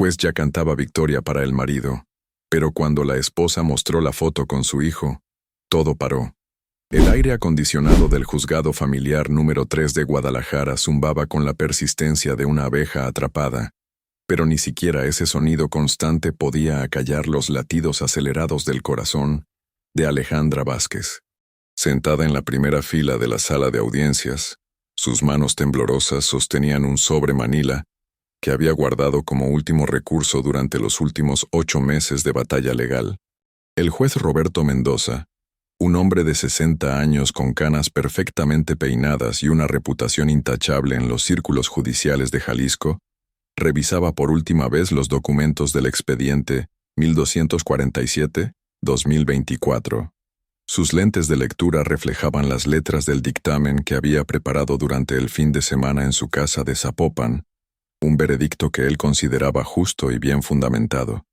juez ya cantaba victoria para el marido, pero cuando la esposa mostró la foto con su hijo, todo paró. El aire acondicionado del juzgado familiar número 3 de Guadalajara zumbaba con la persistencia de una abeja atrapada, pero ni siquiera ese sonido constante podía acallar los latidos acelerados del corazón de Alejandra Vázquez. Sentada en la primera fila de la sala de audiencias, sus manos temblorosas sostenían un sobre manila que había guardado como último recurso durante los últimos 8 meses de batalla legal. El juez Roberto Mendoza, un hombre de 60 años con canas perfectamente peinadas y una reputación intachable en los círculos judiciales de Jalisco, revisaba por última vez los documentos del expediente 1247-2024. Sus lentes de lectura reflejaban las letras del dictamen que había preparado durante el fin de semana en su casa de Zapopan, un veredicto que él consideraba justo y bien fundamentado.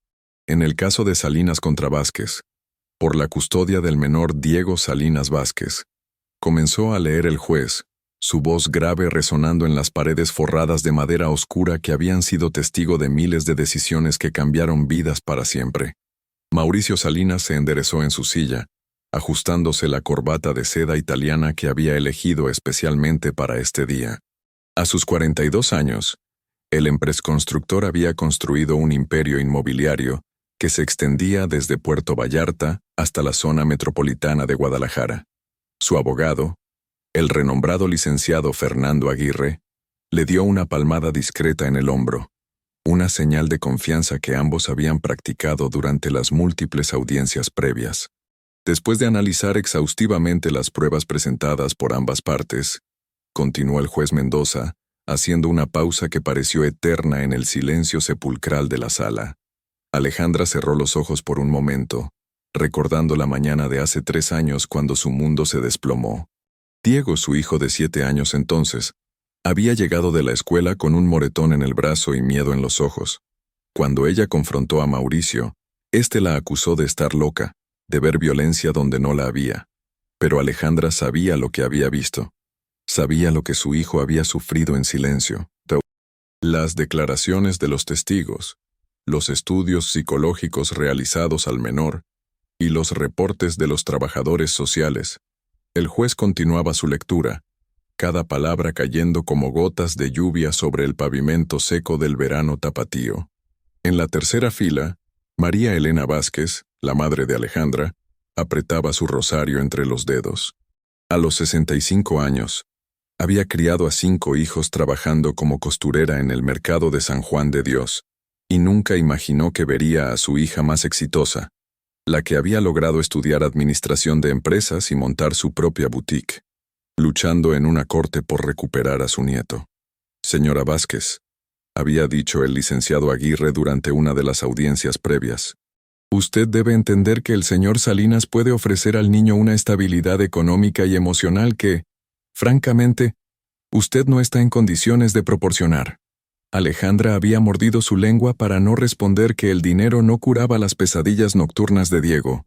En el caso de Salinas contra Vázquez, por la custodia del menor Diego Salinas Vázquez, comenzó a leer el juez, su voz grave resonando en las paredes forradas de madera oscura que habían sido testigo de miles de decisiones que cambiaron vidas para siempre. Mauricio Salinas se enderezó en su silla, ajustándose la corbata de seda italiana que había elegido especialmente para este día. A sus 42 años, el empresconstructor había construido un imperio inmobiliario que se extendía desde Puerto Vallarta hasta la zona metropolitana de Guadalajara. Su abogado, el renombrado licenciado Fernando Aguirre, le dio una palmada discreta en el hombro, una señal de confianza que ambos habían practicado durante las múltiples audiencias previas. Después de analizar exhaustivamente las pruebas presentadas por ambas partes, continuó el juez Mendoza, haciendo una pausa que pareció eterna en el silencio sepulcral de la sala. Alejandra cerró los ojos por un momento, recordando la mañana de hace 3 años cuando su mundo se desplomó. Diego, su hijo de 7 años entonces, había llegado de la escuela con un moretón en el brazo y miedo en los ojos. Cuando ella confrontó a Mauricio, éste la acusó de estar loca, de ver violencia donde no la había. Pero Alejandra sabía lo que había visto. Sabía lo que su hijo había sufrido en silencio. Las declaraciones de los testigos, los estudios psicológicos realizados al menor y los reportes de los trabajadores sociales. El juez continuaba su lectura, cada palabra cayendo como gotas de lluvia sobre el pavimento seco del verano tapatío. En la tercera fila, María Elena Vázquez, la madre de Alejandra, apretaba su rosario entre los dedos. A los 65 años, había criado a 5 hijos trabajando como costurera en el mercado de San Juan de Dios, y nunca imaginó que vería a su hija más exitosa, la que había logrado estudiar administración de empresas y montar su propia boutique, luchando en una corte por recuperar a su nieto. Señora Vázquez, había dicho el licenciado Aguirre durante una de las audiencias previas, usted debe entender que el señor Salinas puede ofrecer al niño una estabilidad económica y emocional que, francamente, usted no está en condiciones de proporcionar. Alejandra había mordido su lengua para no responder que el dinero no curaba las pesadillas nocturnas de Diego,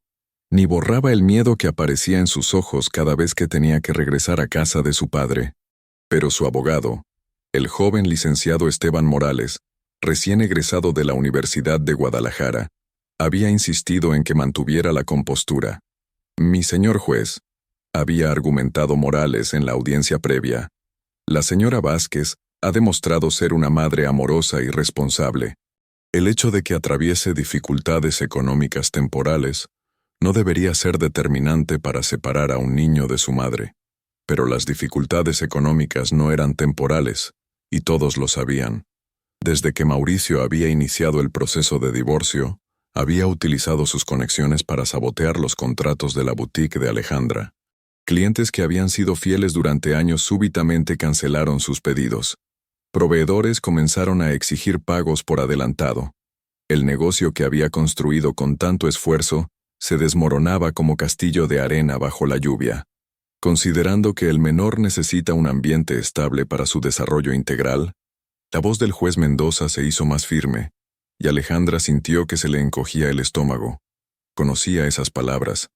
ni borraba el miedo que aparecía en sus ojos cada vez que tenía que regresar a casa de su padre. Pero su abogado, el joven licenciado Esteban Morales, recién egresado de la Universidad de Guadalajara, había insistido en que mantuviera la compostura. Mi señor juez, había argumentado Morales en la audiencia previa, la señora Vázquez ha demostrado ser una madre amorosa y responsable. El hecho de que atraviese dificultades económicas temporales no debería ser determinante para separar a un niño de su madre. Pero las dificultades económicas no eran temporales, y todos lo sabían. Desde que Mauricio había iniciado el proceso de divorcio, había utilizado sus conexiones para sabotear los contratos de la boutique de Alejandra. Clientes que habían sido fieles durante años súbitamente cancelaron sus pedidos. Proveedores comenzaron a exigir pagos por adelantado. El negocio que había construido con tanto esfuerzo se desmoronaba como castillo de arena bajo la lluvia. Considerando que el menor necesita un ambiente estable para su desarrollo integral, la voz del juez Mendoza se hizo más firme, y Alejandra sintió que se le encogía el estómago. Conocía esas palabras.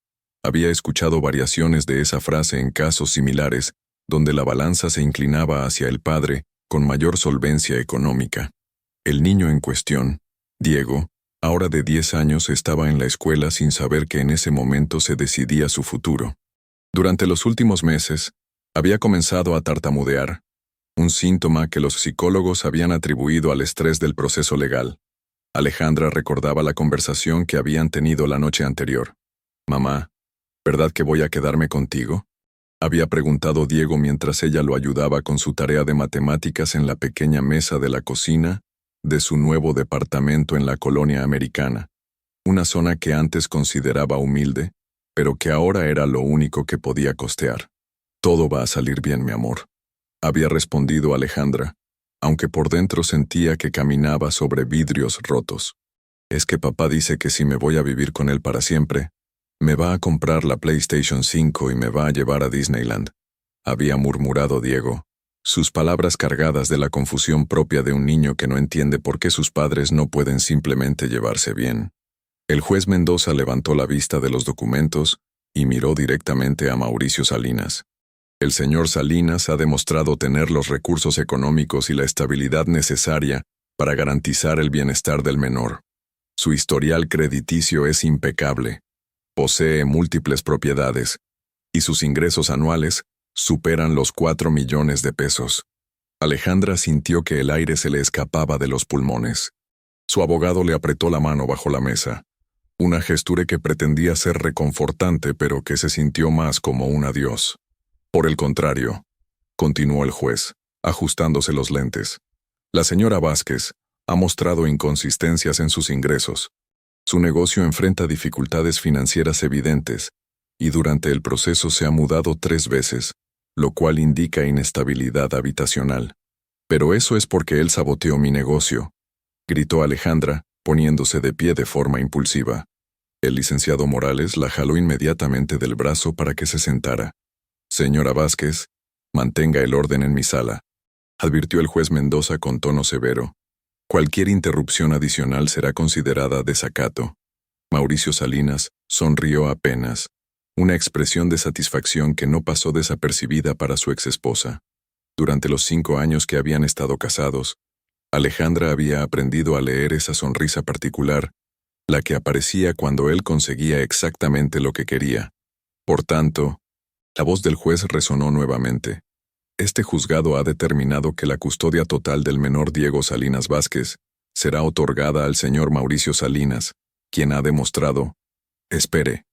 Había escuchado variaciones de esa frase en casos similares, donde la balanza se inclinaba hacia el padre, con mayor solvencia económica. El niño en cuestión, Diego, ahora de 10 años, estaba en la escuela sin saber que en ese momento se decidía su futuro. Durante los últimos meses, había comenzado a tartamudear, un síntoma que los psicólogos habían atribuido al estrés del proceso legal. Alejandra recordaba la conversación que habían tenido la noche anterior. «Mamá, ¿verdad que voy a quedarme contigo?», había preguntado Diego mientras ella lo ayudaba con su tarea de matemáticas en la pequeña mesa de la cocina de su nuevo departamento en la colonia americana, una zona que antes consideraba humilde, pero que ahora era lo único que podía costear. «Todo va a salir bien, mi amor», había respondido Alejandra, aunque por dentro sentía que caminaba sobre vidrios rotos. «Es que papá dice que si me voy a vivir con él para siempre, me va a comprar la PlayStation 5 y me va a llevar a Disneyland», había murmurado Diego, sus palabras cargadas de la confusión propia de un niño que no entiende por qué sus padres no pueden simplemente llevarse bien. El juez Mendoza levantó la vista de los documentos y miró directamente a Mauricio Salinas. «El señor Salinas ha demostrado tener los recursos económicos y la estabilidad necesaria para garantizar el bienestar del menor. Su historial crediticio es impecable. Posee múltiples propiedades, y sus ingresos anuales superan los 4 millones de pesos. Alejandra sintió que el aire se le escapaba de los pulmones. Su abogado le apretó la mano bajo la mesa, una gestura que pretendía ser reconfortante pero que se sintió más como un adiós. «Por el contrario», continuó el juez, ajustándose los lentes, «la señora Vázquez ha mostrado inconsistencias en sus ingresos. Su negocio enfrenta dificultades financieras evidentes, y durante el proceso se ha mudado 3 veces, lo cual indica inestabilidad habitacional. Pero eso es porque él saboteó mi negocio», gritó Alejandra, poniéndose de pie de forma impulsiva. El licenciado Morales la jaló inmediatamente del brazo para que se sentara. «Señora Vázquez, mantenga el orden en mi sala», advirtió el juez Mendoza con tono severo. «Cualquier interrupción adicional será considerada desacato». Mauricio Salinas sonrió apenas, una expresión de satisfacción que no pasó desapercibida para su exesposa. Durante los 5 años que habían estado casados, Alejandra había aprendido a leer esa sonrisa particular, la que aparecía cuando él conseguía exactamente lo que quería. Por tanto, la voz del juez resonó nuevamente. «Este juzgado ha determinado que la custodia total del menor Diego Salinas Vázquez será otorgada al señor Mauricio Salinas, quien ha demostrado...». «Espere».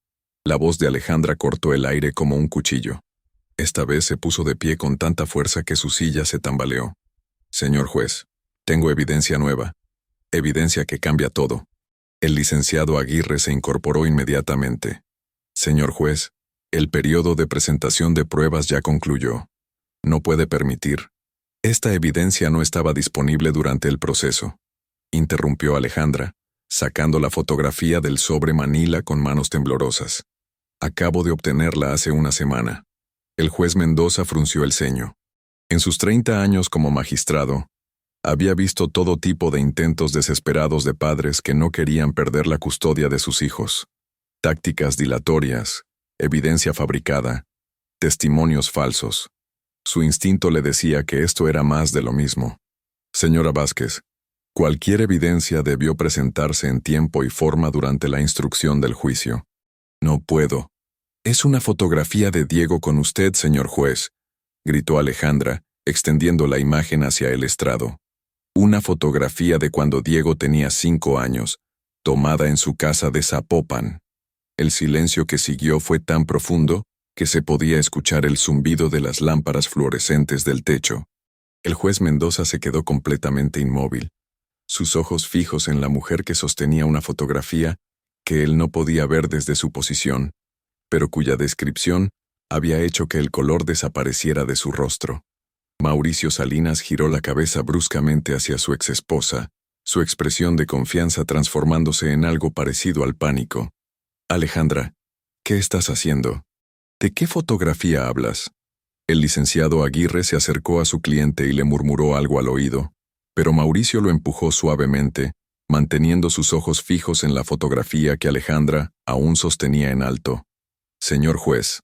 La voz de Alejandra cortó el aire como un cuchillo. Esta vez se puso de pie con tanta fuerza que su silla se tambaleó. «Señor juez, tengo evidencia nueva. Evidencia que cambia todo». El licenciado Aguirre se incorporó inmediatamente. «Señor juez, el periodo de presentación de pruebas ya concluyó. No puede permitir». «Esta evidencia no estaba disponible durante el proceso», interrumpió Alejandra, sacando la fotografía del sobre Manila con manos temblorosas. «Acabo de obtenerla hace una semana». El juez Mendoza frunció el ceño. En sus 30 años como magistrado, había visto todo tipo de intentos desesperados de padres que no querían perder la custodia de sus hijos. Tácticas dilatorias, evidencia fabricada, testimonios falsos. Su instinto le decía que esto era más de lo mismo. «Señora Vázquez, cualquier evidencia debió presentarse en tiempo y forma durante la instrucción del juicio». «No puedo». «Es una fotografía de Diego con usted, señor juez», gritó Alejandra, extendiendo la imagen hacia el estrado. Una fotografía de cuando Diego tenía 5 años, tomada en su casa de Zapopan. El silencio que siguió fue tan profundo que se podía escuchar el zumbido de las lámparas fluorescentes del techo. El juez Mendoza se quedó completamente inmóvil, sus ojos fijos en la mujer que sostenía una fotografía que él no podía ver desde su posición, pero cuya descripción había hecho que el color desapareciera de su rostro. Mauricio Salinas giró la cabeza bruscamente hacia su exesposa, su expresión de confianza transformándose en algo parecido al pánico. «Alejandra, ¿qué estás haciendo? ¿De qué fotografía hablas?». El licenciado Aguirre se acercó a su cliente y le murmuró algo al oído, pero Mauricio lo empujó suavemente, manteniendo sus ojos fijos en la fotografía que Alejandra aún sostenía en alto. «Señor juez»,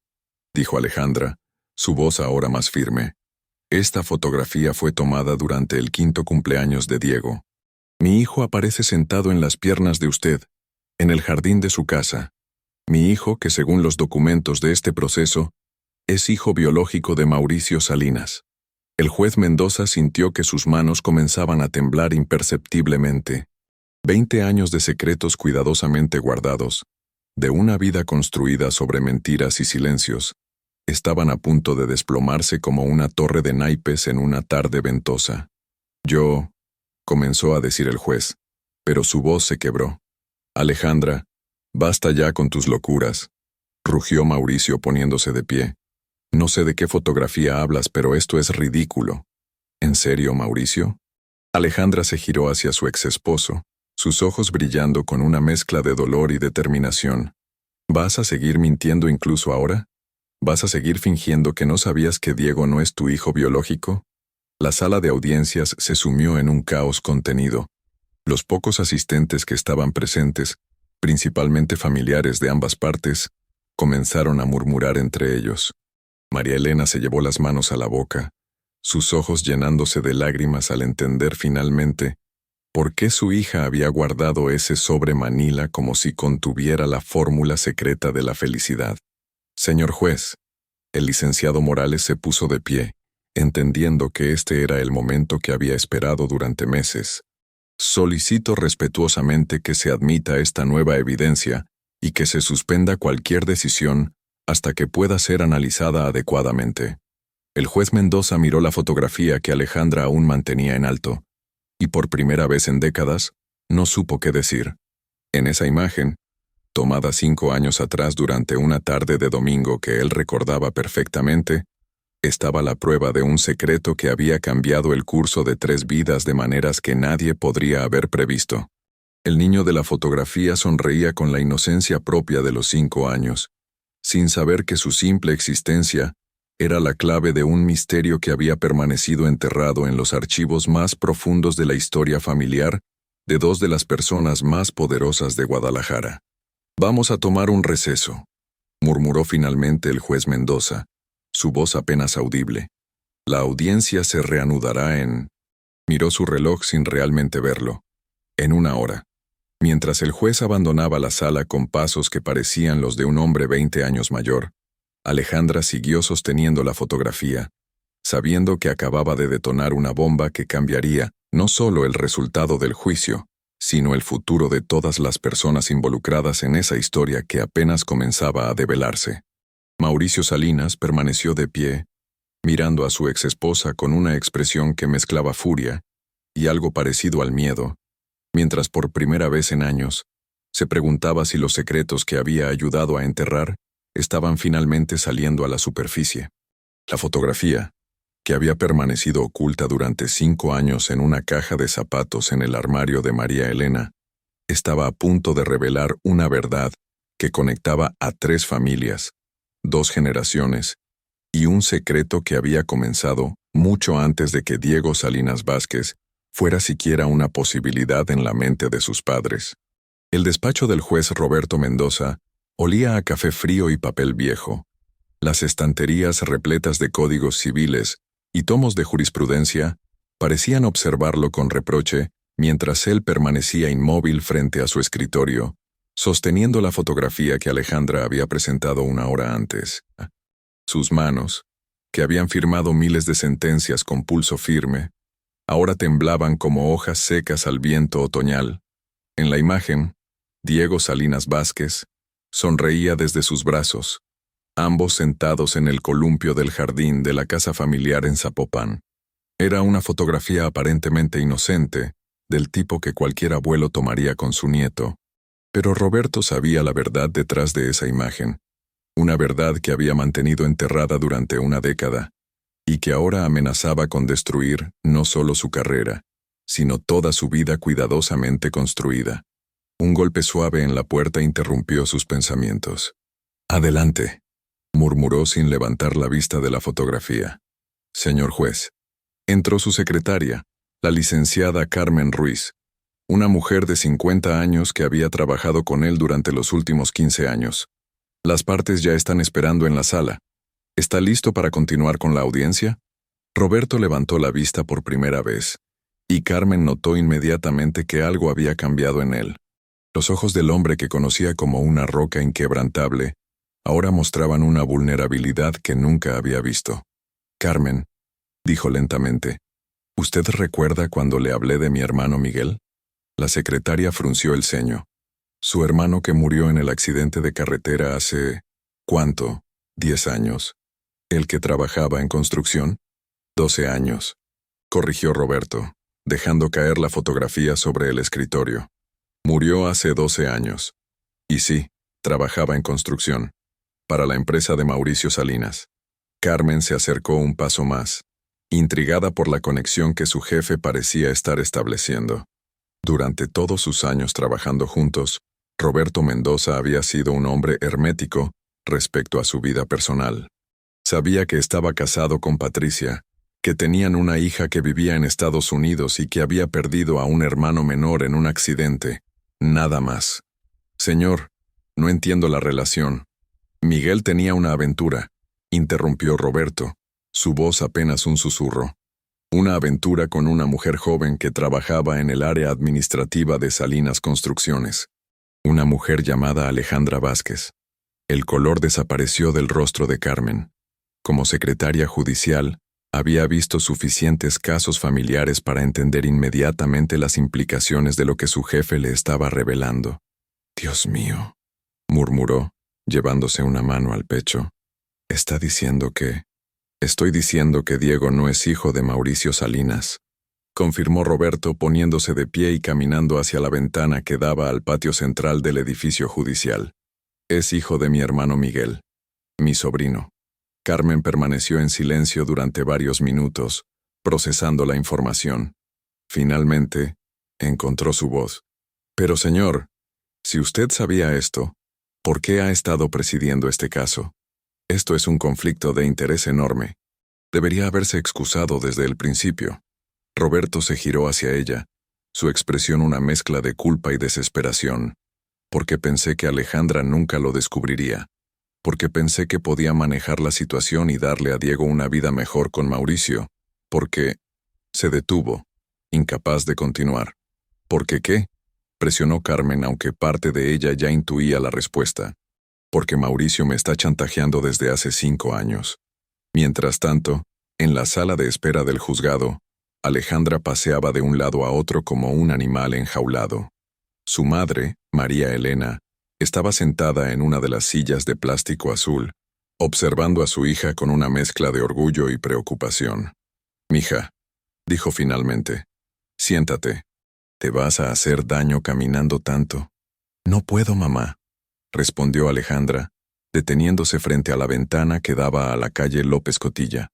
dijo Alejandra, su voz ahora más firme, «esta fotografía fue tomada durante el 5º cumpleaños de Diego. Mi hijo aparece sentado en las piernas de usted, en el jardín de su casa. Mi hijo, que según los documentos de este proceso, es hijo biológico de Mauricio Salinas. El juez Mendoza sintió que sus manos comenzaban a temblar imperceptiblemente. 20 años de secretos cuidadosamente guardados, de una vida construida sobre mentiras y silencios, estaban a punto de desplomarse como una torre de naipes en una tarde ventosa. Yo, comenzó a decir el juez, pero su voz se quebró. Alejandra, basta ya con tus locuras, rugió Mauricio poniéndose de pie. No sé de qué fotografía hablas, pero esto es ridículo. ¿En serio, Mauricio? Alejandra se giró hacia su ex esposo, sus ojos brillando con una mezcla de dolor y determinación. ¿Vas a seguir mintiendo incluso ahora? ¿Vas a seguir fingiendo que no sabías que Diego no es tu hijo biológico? La sala de audiencias se sumió en un caos contenido. Los pocos asistentes que estaban presentes, principalmente familiares de ambas partes, comenzaron a murmurar entre ellos. María Elena se llevó las manos a la boca, sus ojos llenándose de lágrimas al entender finalmente por qué su hija había guardado ese sobre Manila como si contuviera la fórmula secreta de la felicidad. Señor juez, el licenciado Morales se puso de pie, entendiendo que este era el momento que había esperado durante meses. Solicito respetuosamente que se admita esta nueva evidencia y que se suspenda cualquier decisión hasta que pueda ser analizada adecuadamente. El juez Mendoza miró la fotografía que Alejandra aún mantenía en alto, y por primera vez en décadas, no supo qué decir. En esa imagen, tomada 5 años atrás durante una tarde de domingo que él recordaba perfectamente, estaba la prueba de un secreto que había cambiado el curso de 3 vidas de maneras que nadie podría haber previsto. El niño de la fotografía sonreía con la inocencia propia de los 5 años, sin saber que su simple existencia era la clave de un misterio que había permanecido enterrado en los archivos más profundos de la historia familiar de 2 de las personas más poderosas de Guadalajara. Vamos a tomar un receso, murmuró finalmente el juez Mendoza, su voz apenas audible. La audiencia se reanudará en... Miró su reloj sin realmente verlo. En 1 hora. Mientras el juez abandonaba la sala con pasos que parecían los de un hombre 20 años mayor, Alejandra siguió sosteniendo la fotografía, sabiendo que acababa de detonar una bomba que cambiaría no solo el resultado del juicio, sino el futuro de todas las personas involucradas en esa historia que apenas comenzaba a develarse. Mauricio Salinas permaneció de pie, mirando a su exesposa con una expresión que mezclaba furia y algo parecido al miedo, mientras por primera vez en años se preguntaba si los secretos que había ayudado a enterrar estaban finalmente saliendo a la superficie. La fotografía, que había permanecido oculta durante 5 años en una caja de zapatos en el armario de María Elena, estaba a punto de revelar una verdad que conectaba a 3 familias, 2 generaciones, y un secreto que había comenzado mucho antes de que Diego Salinas Vázquez fuera siquiera una posibilidad en la mente de sus padres. El despacho del juez Roberto Mendoza olía a café frío y papel viejo. Las estanterías repletas de códigos civiles y tomos de jurisprudencia parecían observarlo con reproche mientras él permanecía inmóvil frente a su escritorio, sosteniendo la fotografía que Alejandra había presentado 1 hora antes. Sus manos, que habían firmado miles de sentencias con pulso firme, ahora temblaban como hojas secas al viento otoñal. En la imagen, Diego Salinas Vázquez sonreía desde sus brazos, ambos sentados en el columpio del jardín de la casa familiar en Zapopan. Era una fotografía aparentemente inocente, del tipo que cualquier abuelo tomaría con su nieto, pero Roberto sabía la verdad detrás de esa imagen, una verdad que había mantenido enterrada durante 1 década, y que ahora amenazaba con destruir no solo su carrera, sino toda su vida cuidadosamente construida. Un golpe suave en la puerta interrumpió sus pensamientos. «Adelante», murmuró sin levantar la vista de la fotografía. «Señor juez». Entró su secretaria, la licenciada Carmen Ruiz, una mujer de 50 años que había trabajado con él durante los últimos 15 años. «Las partes ya están esperando en la sala. ¿Está listo para continuar con la audiencia?» Roberto levantó la vista por primera vez, y Carmen notó inmediatamente que algo había cambiado en él. Los ojos del hombre que conocía como una roca inquebrantable ahora mostraban una vulnerabilidad que nunca había visto. «Carmen», dijo lentamente, «¿usted recuerda cuando le hablé de mi hermano Miguel?» La secretaria frunció el ceño. «Su hermano que murió en el accidente de carretera hace... ¿cuánto? 10 años. ¿El que trabajaba en construcción? 12 años», corrigió Roberto, dejando caer la fotografía sobre el escritorio. «Murió hace 12 años. Y sí, trabajaba en construcción, para la empresa de Mauricio Salinas». Carmen se acercó un paso más, intrigada por la conexión que su jefe parecía estar estableciendo. Durante todos sus años trabajando juntos, Roberto Mendoza había sido un hombre hermético respecto a su vida personal. Sabía que estaba casado con Patricia, que tenían una hija que vivía en Estados Unidos y que había perdido a un hermano menor en un accidente. Nada más. «Señor, no entiendo la relación». «Miguel tenía una aventura», interrumpió Roberto, su voz apenas un susurro. «Una aventura con una mujer joven que trabajaba en el área administrativa de Salinas Construcciones. Una mujer llamada Alejandra Vázquez». El color desapareció del rostro de Carmen. Como secretaria judicial, había visto suficientes casos familiares para entender inmediatamente las implicaciones de lo que su jefe le estaba revelando. «Dios mío», murmuró, llevándose una mano al pecho. «Está diciendo que... Estoy diciendo que Diego no es hijo de Mauricio Salinas», confirmó Roberto poniéndose de pie y caminando hacia la ventana que daba al patio central del edificio judicial. «Es hijo de mi hermano Miguel, mi sobrino». Carmen permaneció en silencio durante varios minutos, procesando la información. Finalmente, encontró su voz. «Pero señor, si usted sabía esto, ¿por qué ha estado presidiendo este caso? Esto es un conflicto de interés enorme. Debería haberse excusado desde el principio». Roberto se giró hacia ella, su expresión una mezcla de culpa y desesperación. «Porque pensé que Alejandra nunca lo descubriría. Porque pensé que podía manejar la situación y darle a Diego una vida mejor con Mauricio. Porque...» Se detuvo, incapaz de continuar. «¿Por qué qué?», presionó Carmen, aunque parte de ella ya intuía la respuesta. «Porque Mauricio me está chantajeando desde hace 5 años». Mientras tanto, en la sala de espera del juzgado, Alejandra paseaba de un lado a otro como un animal enjaulado. Su madre, María Elena, estaba sentada en una de las sillas de plástico azul, observando a su hija con una mezcla de orgullo y preocupación. «Mija», dijo finalmente, «siéntate. ¿Te vas a hacer daño caminando tanto?» «No puedo, mamá», respondió Alejandra, deteniéndose frente a la ventana que daba a la calle López Cotilla.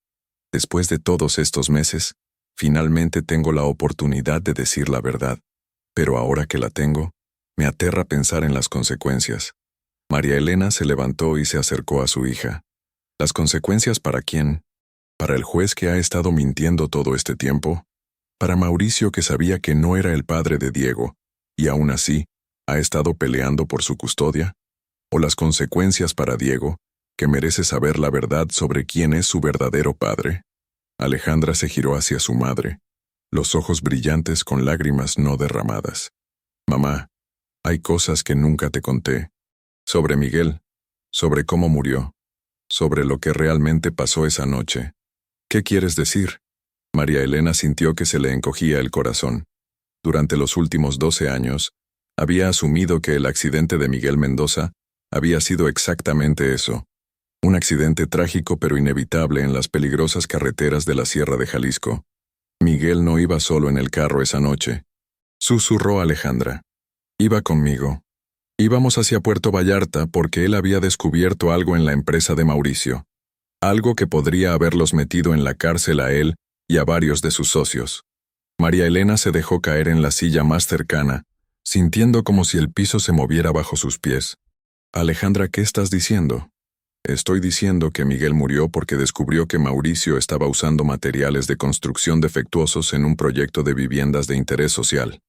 «Después de todos estos meses, finalmente tengo la oportunidad de decir la verdad. Pero ahora que la tengo, me aterra pensar en las consecuencias». María Elena se levantó y se acercó a su hija. «¿Las consecuencias para quién? ¿Para el juez que ha estado mintiendo todo este tiempo? ¿Para Mauricio que sabía que no era el padre de Diego, y aún así ha estado peleando por su custodia? ¿O las consecuencias para Diego, que merece saber la verdad sobre quién es su verdadero padre?» Alejandra se giró hacia su madre, los ojos brillantes con lágrimas no derramadas. «Mamá, hay cosas que nunca te conté. Sobre Miguel, sobre cómo murió, sobre lo que realmente pasó esa noche. ¿Qué quieres decir?» María Elena sintió que se le encogía el corazón. Durante los últimos 12 años, había asumido que el accidente de Miguel Mendoza había sido exactamente eso. Un accidente trágico pero inevitable en las peligrosas carreteras de la Sierra de Jalisco. «Miguel no iba solo en el carro esa noche», susurró Alejandra. «Iba conmigo. Íbamos hacia Puerto Vallarta porque él había descubierto algo en la empresa de Mauricio. Algo que podría haberlos metido en la cárcel a él y a varios de sus socios». María Elena se dejó caer en la silla más cercana, sintiendo como si el piso se moviera bajo sus pies. «Alejandra, ¿qué estás diciendo?» «Estoy diciendo que Miguel murió porque descubrió que Mauricio estaba usando materiales de construcción defectuosos en un proyecto de viviendas de interés social.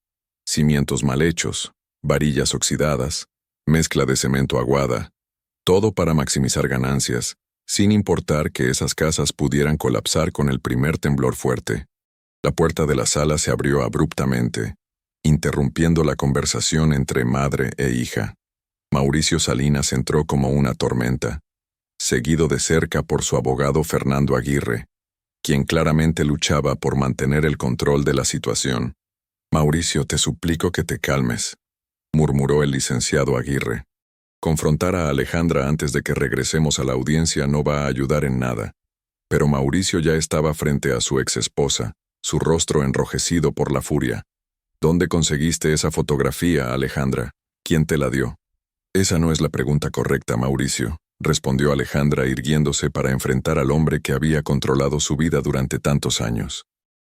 Cimientos mal hechos, varillas oxidadas, mezcla de cemento aguada, todo para maximizar ganancias, sin importar que esas casas pudieran colapsar con el primer temblor fuerte. La puerta de la sala se abrió abruptamente, interrumpiendo la conversación entre madre e hija. Mauricio Salinas entró como una tormenta, seguido de cerca por su abogado Fernando Aguirre, quien claramente luchaba por mantener el control de la situación. «Mauricio, te suplico que te calmes», murmuró el licenciado Aguirre. «Confrontar a Alejandra antes de que regresemos a la audiencia no va a ayudar en nada». Pero Mauricio ya estaba frente a su exesposa, su rostro enrojecido por la furia. «¿Dónde conseguiste esa fotografía, Alejandra? ¿Quién te la dio?» «Esa no es la pregunta correcta, Mauricio», respondió Alejandra irguiéndose para enfrentar al hombre que había controlado su vida durante tantos años.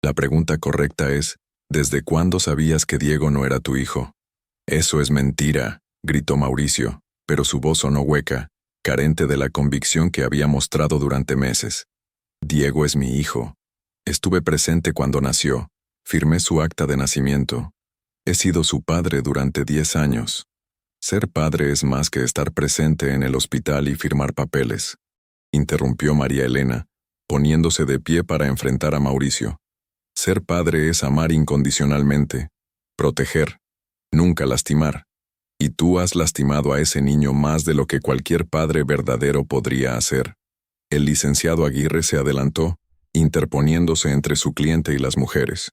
«La pregunta correcta es, ¿desde cuándo sabías que Diego no era tu hijo?» «Eso es mentira», gritó Mauricio, pero su voz sonó hueca, carente de la convicción que había mostrado durante meses. «Diego es mi hijo. Estuve presente cuando nació. Firmé su acta de nacimiento. He sido su padre durante 10 años. Ser padre es más que estar presente en el hospital y firmar papeles», interrumpió María Elena, poniéndose de pie para enfrentar a Mauricio. «Ser padre es amar incondicionalmente, proteger, nunca lastimar. Y tú has lastimado a ese niño más de lo que cualquier padre verdadero podría hacer». El licenciado Aguirre se adelantó, interponiéndose entre su cliente y las mujeres.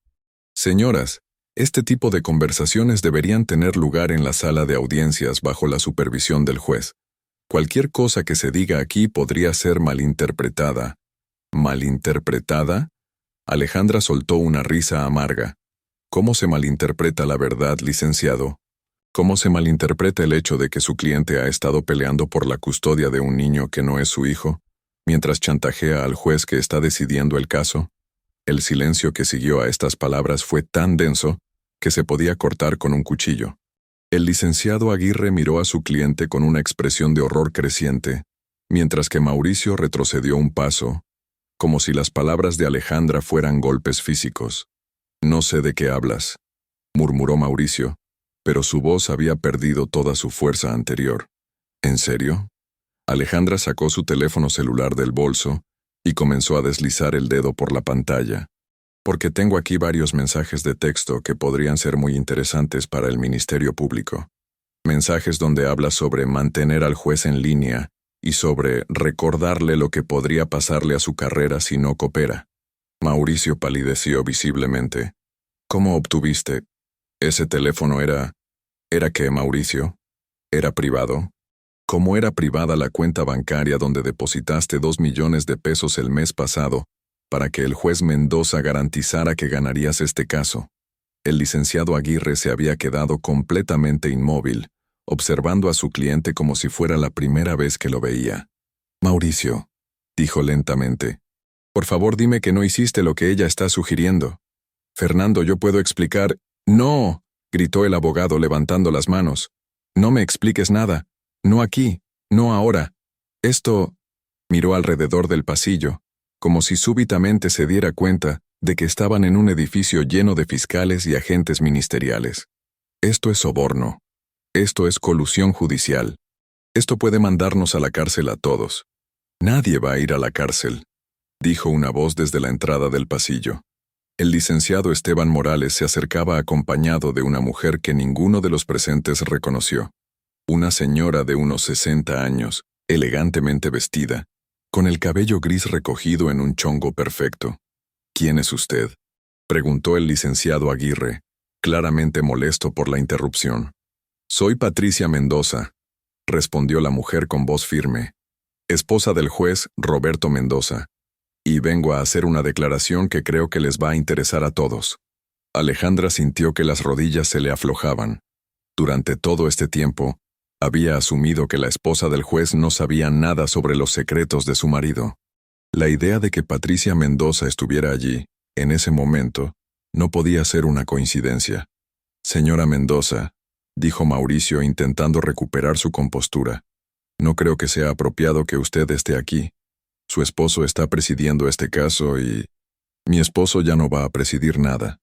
«Señoras, este tipo de conversaciones deberían tener lugar en la sala de audiencias bajo la supervisión del juez. Cualquier cosa que se diga aquí podría ser malinterpretada». «¿Malinterpretada?». Alejandra soltó una risa amarga. «¿Cómo se malinterpreta la verdad, licenciado? ¿Cómo se malinterpreta el hecho de que su cliente ha estado peleando por la custodia de un niño que no es su hijo, mientras chantajea al juez que está decidiendo el caso?» El silencio que siguió a estas palabras fue tan denso que se podía cortar con un cuchillo. El licenciado Aguirre miró a su cliente con una expresión de horror creciente, mientras que Mauricio retrocedió un paso, como si las palabras de Alejandra fueran golpes físicos. «No sé de qué hablas», murmuró Mauricio, pero su voz había perdido toda su fuerza anterior. «¿En serio?». Alejandra sacó su teléfono celular del bolso y comenzó a deslizar el dedo por la pantalla. «Porque tengo aquí varios mensajes de texto que podrían ser muy interesantes para el Ministerio Público. Mensajes donde habla sobre mantener al juez en línea y sobre recordarle lo que podría pasarle a su carrera si no coopera». Mauricio palideció visiblemente. «¿Cómo obtuviste? ¿Ese teléfono era qué, Mauricio? ¿Era privado? ¿Cómo era privada la cuenta bancaria donde depositaste 2 millones de pesos el mes pasado para que el juez Mendoza garantizara que ganarías este caso?» El licenciado Aguirre se había quedado completamente inmóvil, observando a su cliente como si fuera la primera vez que lo veía. «Mauricio», dijo lentamente, «por favor dime que no hiciste lo que ella está sugiriendo». «Fernando, yo puedo explicar». «No», gritó el abogado levantando las manos. «No me expliques nada. No aquí, no ahora. Esto…». Miró alrededor del pasillo, como si súbitamente se diera cuenta de que estaban en un edificio lleno de fiscales y agentes ministeriales. «Esto es soborno. Esto es colusión judicial. Esto puede mandarnos a la cárcel a todos». «Nadie va a ir a la cárcel», dijo una voz desde la entrada del pasillo. El licenciado Esteban Morales se acercaba acompañado de una mujer que ninguno de los presentes reconoció. Una señora de unos 60 años, elegantemente vestida, con el cabello gris recogido en un chongo perfecto. «¿Quién es usted?», preguntó el licenciado Aguirre, claramente molesto por la interrupción. «Soy Patricia Mendoza», respondió la mujer con voz firme, «esposa del juez Roberto Mendoza, y vengo a hacer una declaración que creo que les va a interesar a todos». Alejandra sintió que las rodillas se le aflojaban. Durante todo este tiempo, había asumido que la esposa del juez no sabía nada sobre los secretos de su marido. La idea de que Patricia Mendoza estuviera allí, en ese momento, no podía ser una coincidencia. «Señora Mendoza», dijo Mauricio intentando recuperar su compostura, «no creo que sea apropiado que usted esté aquí. Su esposo está presidiendo este caso y…». «Mi esposo ya no va a presidir nada»,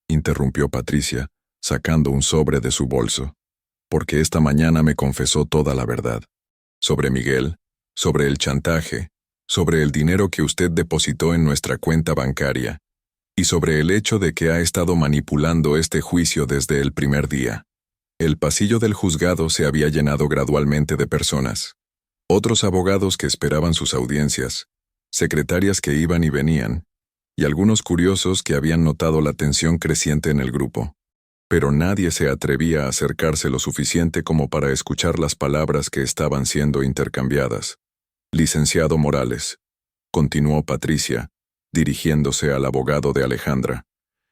interrumpió Patricia, sacando un sobre de su bolso, «porque esta mañana me confesó toda la verdad. Sobre Miguel, sobre el chantaje, sobre el dinero que usted depositó en nuestra cuenta bancaria, y sobre el hecho de que ha estado manipulando este juicio desde el primer día. El pasillo del juzgado se había llenado gradualmente de personas. Otros abogados que esperaban sus audiencias, secretarias que iban y venían, y algunos curiosos que habían notado la tensión creciente en el grupo. Pero nadie se atrevía a acercarse lo suficiente como para escuchar las palabras que estaban siendo intercambiadas. Licenciado Morales, continuó Patricia, dirigiéndose al abogado de Alejandra.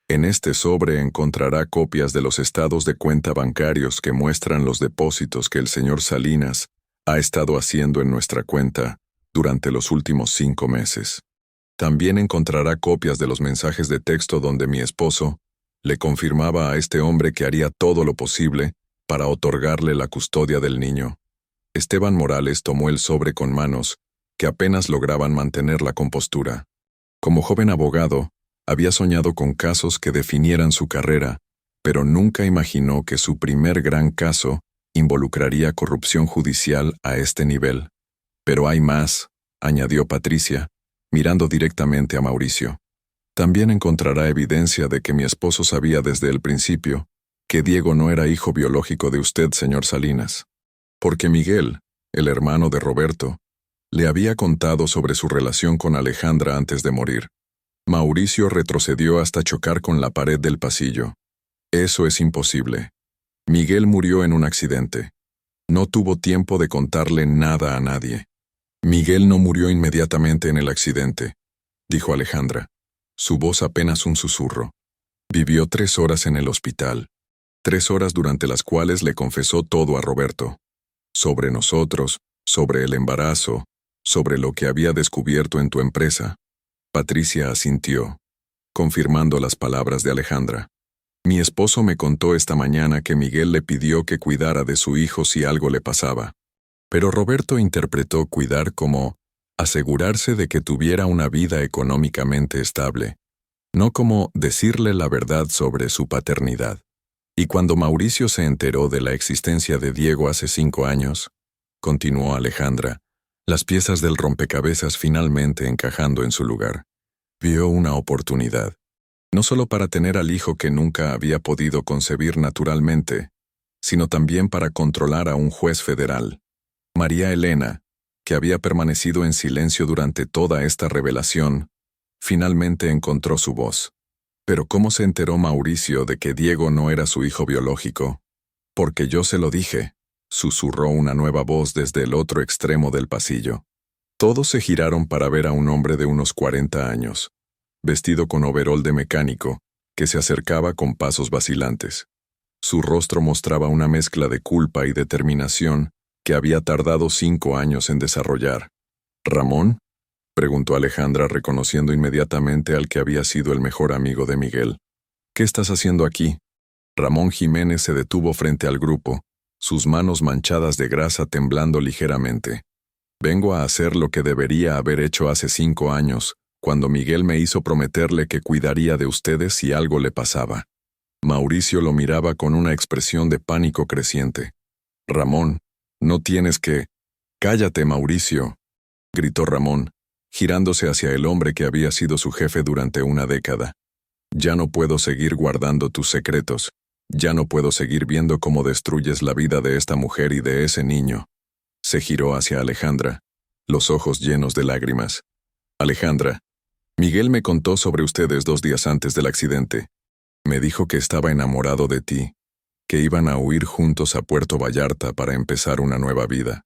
En este sobre encontrará copias de los estados de cuenta bancarios que muestran los depósitos que el señor Salinas ha estado haciendo en nuestra cuenta durante los últimos 5 meses. También encontrará copias de los mensajes de texto donde mi esposo le confirmaba a este hombre que haría todo lo posible para otorgarle la custodia del niño. Esteban Morales tomó el sobre con manos que apenas lograban mantener la compostura. Como joven abogado, había soñado con casos que definieran su carrera, pero nunca imaginó que su primer gran caso involucraría corrupción judicial a este nivel. Pero hay más, añadió Patricia, mirando directamente a Mauricio. También encontrará evidencia de que mi esposo sabía desde el principio que Diego no era hijo biológico de usted, señor Salinas. Porque Miguel, el hermano de Roberto, le había contado sobre su relación con Alejandra antes de morir. Mauricio retrocedió hasta chocar con la pared del pasillo. Eso es imposible. Miguel murió en un accidente. No tuvo tiempo de contarle nada a nadie. Miguel no murió inmediatamente en el accidente, dijo Alejandra, su voz apenas un susurro. Vivió 3 horas en el hospital. 3 horas durante las cuales le confesó todo a Roberto. Sobre nosotros, sobre el embarazo, sobre lo que había descubierto en tu empresa. Patricia asintió, confirmando las palabras de Alejandra. Mi esposo me contó esta mañana que Miguel le pidió que cuidara de su hijo si algo le pasaba. Pero Roberto interpretó cuidar como asegurarse de que tuviera una vida económicamente estable, no como decirle la verdad sobre su paternidad. Y cuando Mauricio se enteró de la existencia de Diego hace 5 años, continuó Alejandra, las piezas del rompecabezas finalmente encajando en su lugar, vio una oportunidad, no solo para tener al hijo que nunca había podido concebir naturalmente, sino también para controlar a un juez federal. María Elena, que había permanecido en silencio durante toda esta revelación, finalmente encontró su voz. Pero ¿cómo se enteró Mauricio de que Diego no era su hijo biológico? Porque yo se lo dije, susurró una nueva voz desde el otro extremo del pasillo. Todos se giraron para ver a un hombre de unos 40 años, vestido con overol de mecánico, que se acercaba con pasos vacilantes. Su rostro mostraba una mezcla de culpa y determinación que había tardado 5 años en desarrollar. ¿Ramón?, preguntó Alejandra, reconociendo inmediatamente al que había sido el mejor amigo de Miguel. ¿Qué estás haciendo aquí? Ramón Jiménez se detuvo frente al grupo, sus manos manchadas de grasa temblando ligeramente. Vengo a hacer lo que debería haber hecho hace 5 años, cuando Miguel me hizo prometerle que cuidaría de ustedes si algo le pasaba. Mauricio lo miraba con una expresión de pánico creciente. Ramón, no tienes que... Cállate, Mauricio, gritó Ramón, girándose hacia el hombre que había sido su jefe durante una década. Ya no puedo seguir guardando tus secretos. Ya no puedo seguir viendo cómo destruyes la vida de esta mujer y de ese niño. Se giró hacia Alejandra, los ojos llenos de lágrimas. Alejandra, Miguel me contó sobre ustedes 2 días antes del accidente. Me dijo que estaba enamorado de ti, que iban a huir juntos a Puerto Vallarta para empezar una nueva vida.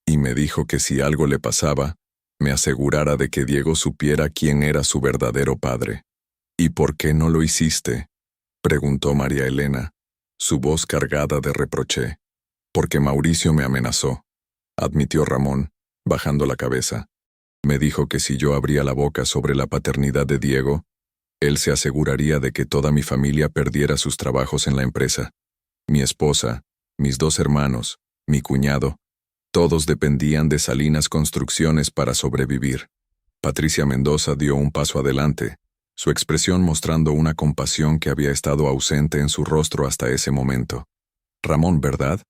Y me dijo que si algo le pasaba, me asegurara de que Diego supiera quién era su verdadero padre. ¿Y por qué no lo hiciste?, preguntó María Elena, su voz cargada de reproche. Porque Mauricio me amenazó, admitió Ramón, bajando la cabeza. Me dijo que si yo abría la boca sobre la paternidad de Diego, él se aseguraría de que toda mi familia perdiera sus trabajos en la empresa. Mi esposa, mis 2 hermanos, mi cuñado, todos dependían de Salinas Construcciones para sobrevivir. Patricia Mendoza dio un paso adelante, su expresión mostrando una compasión que había estado ausente en su rostro hasta ese momento. Ramón, ¿verdad?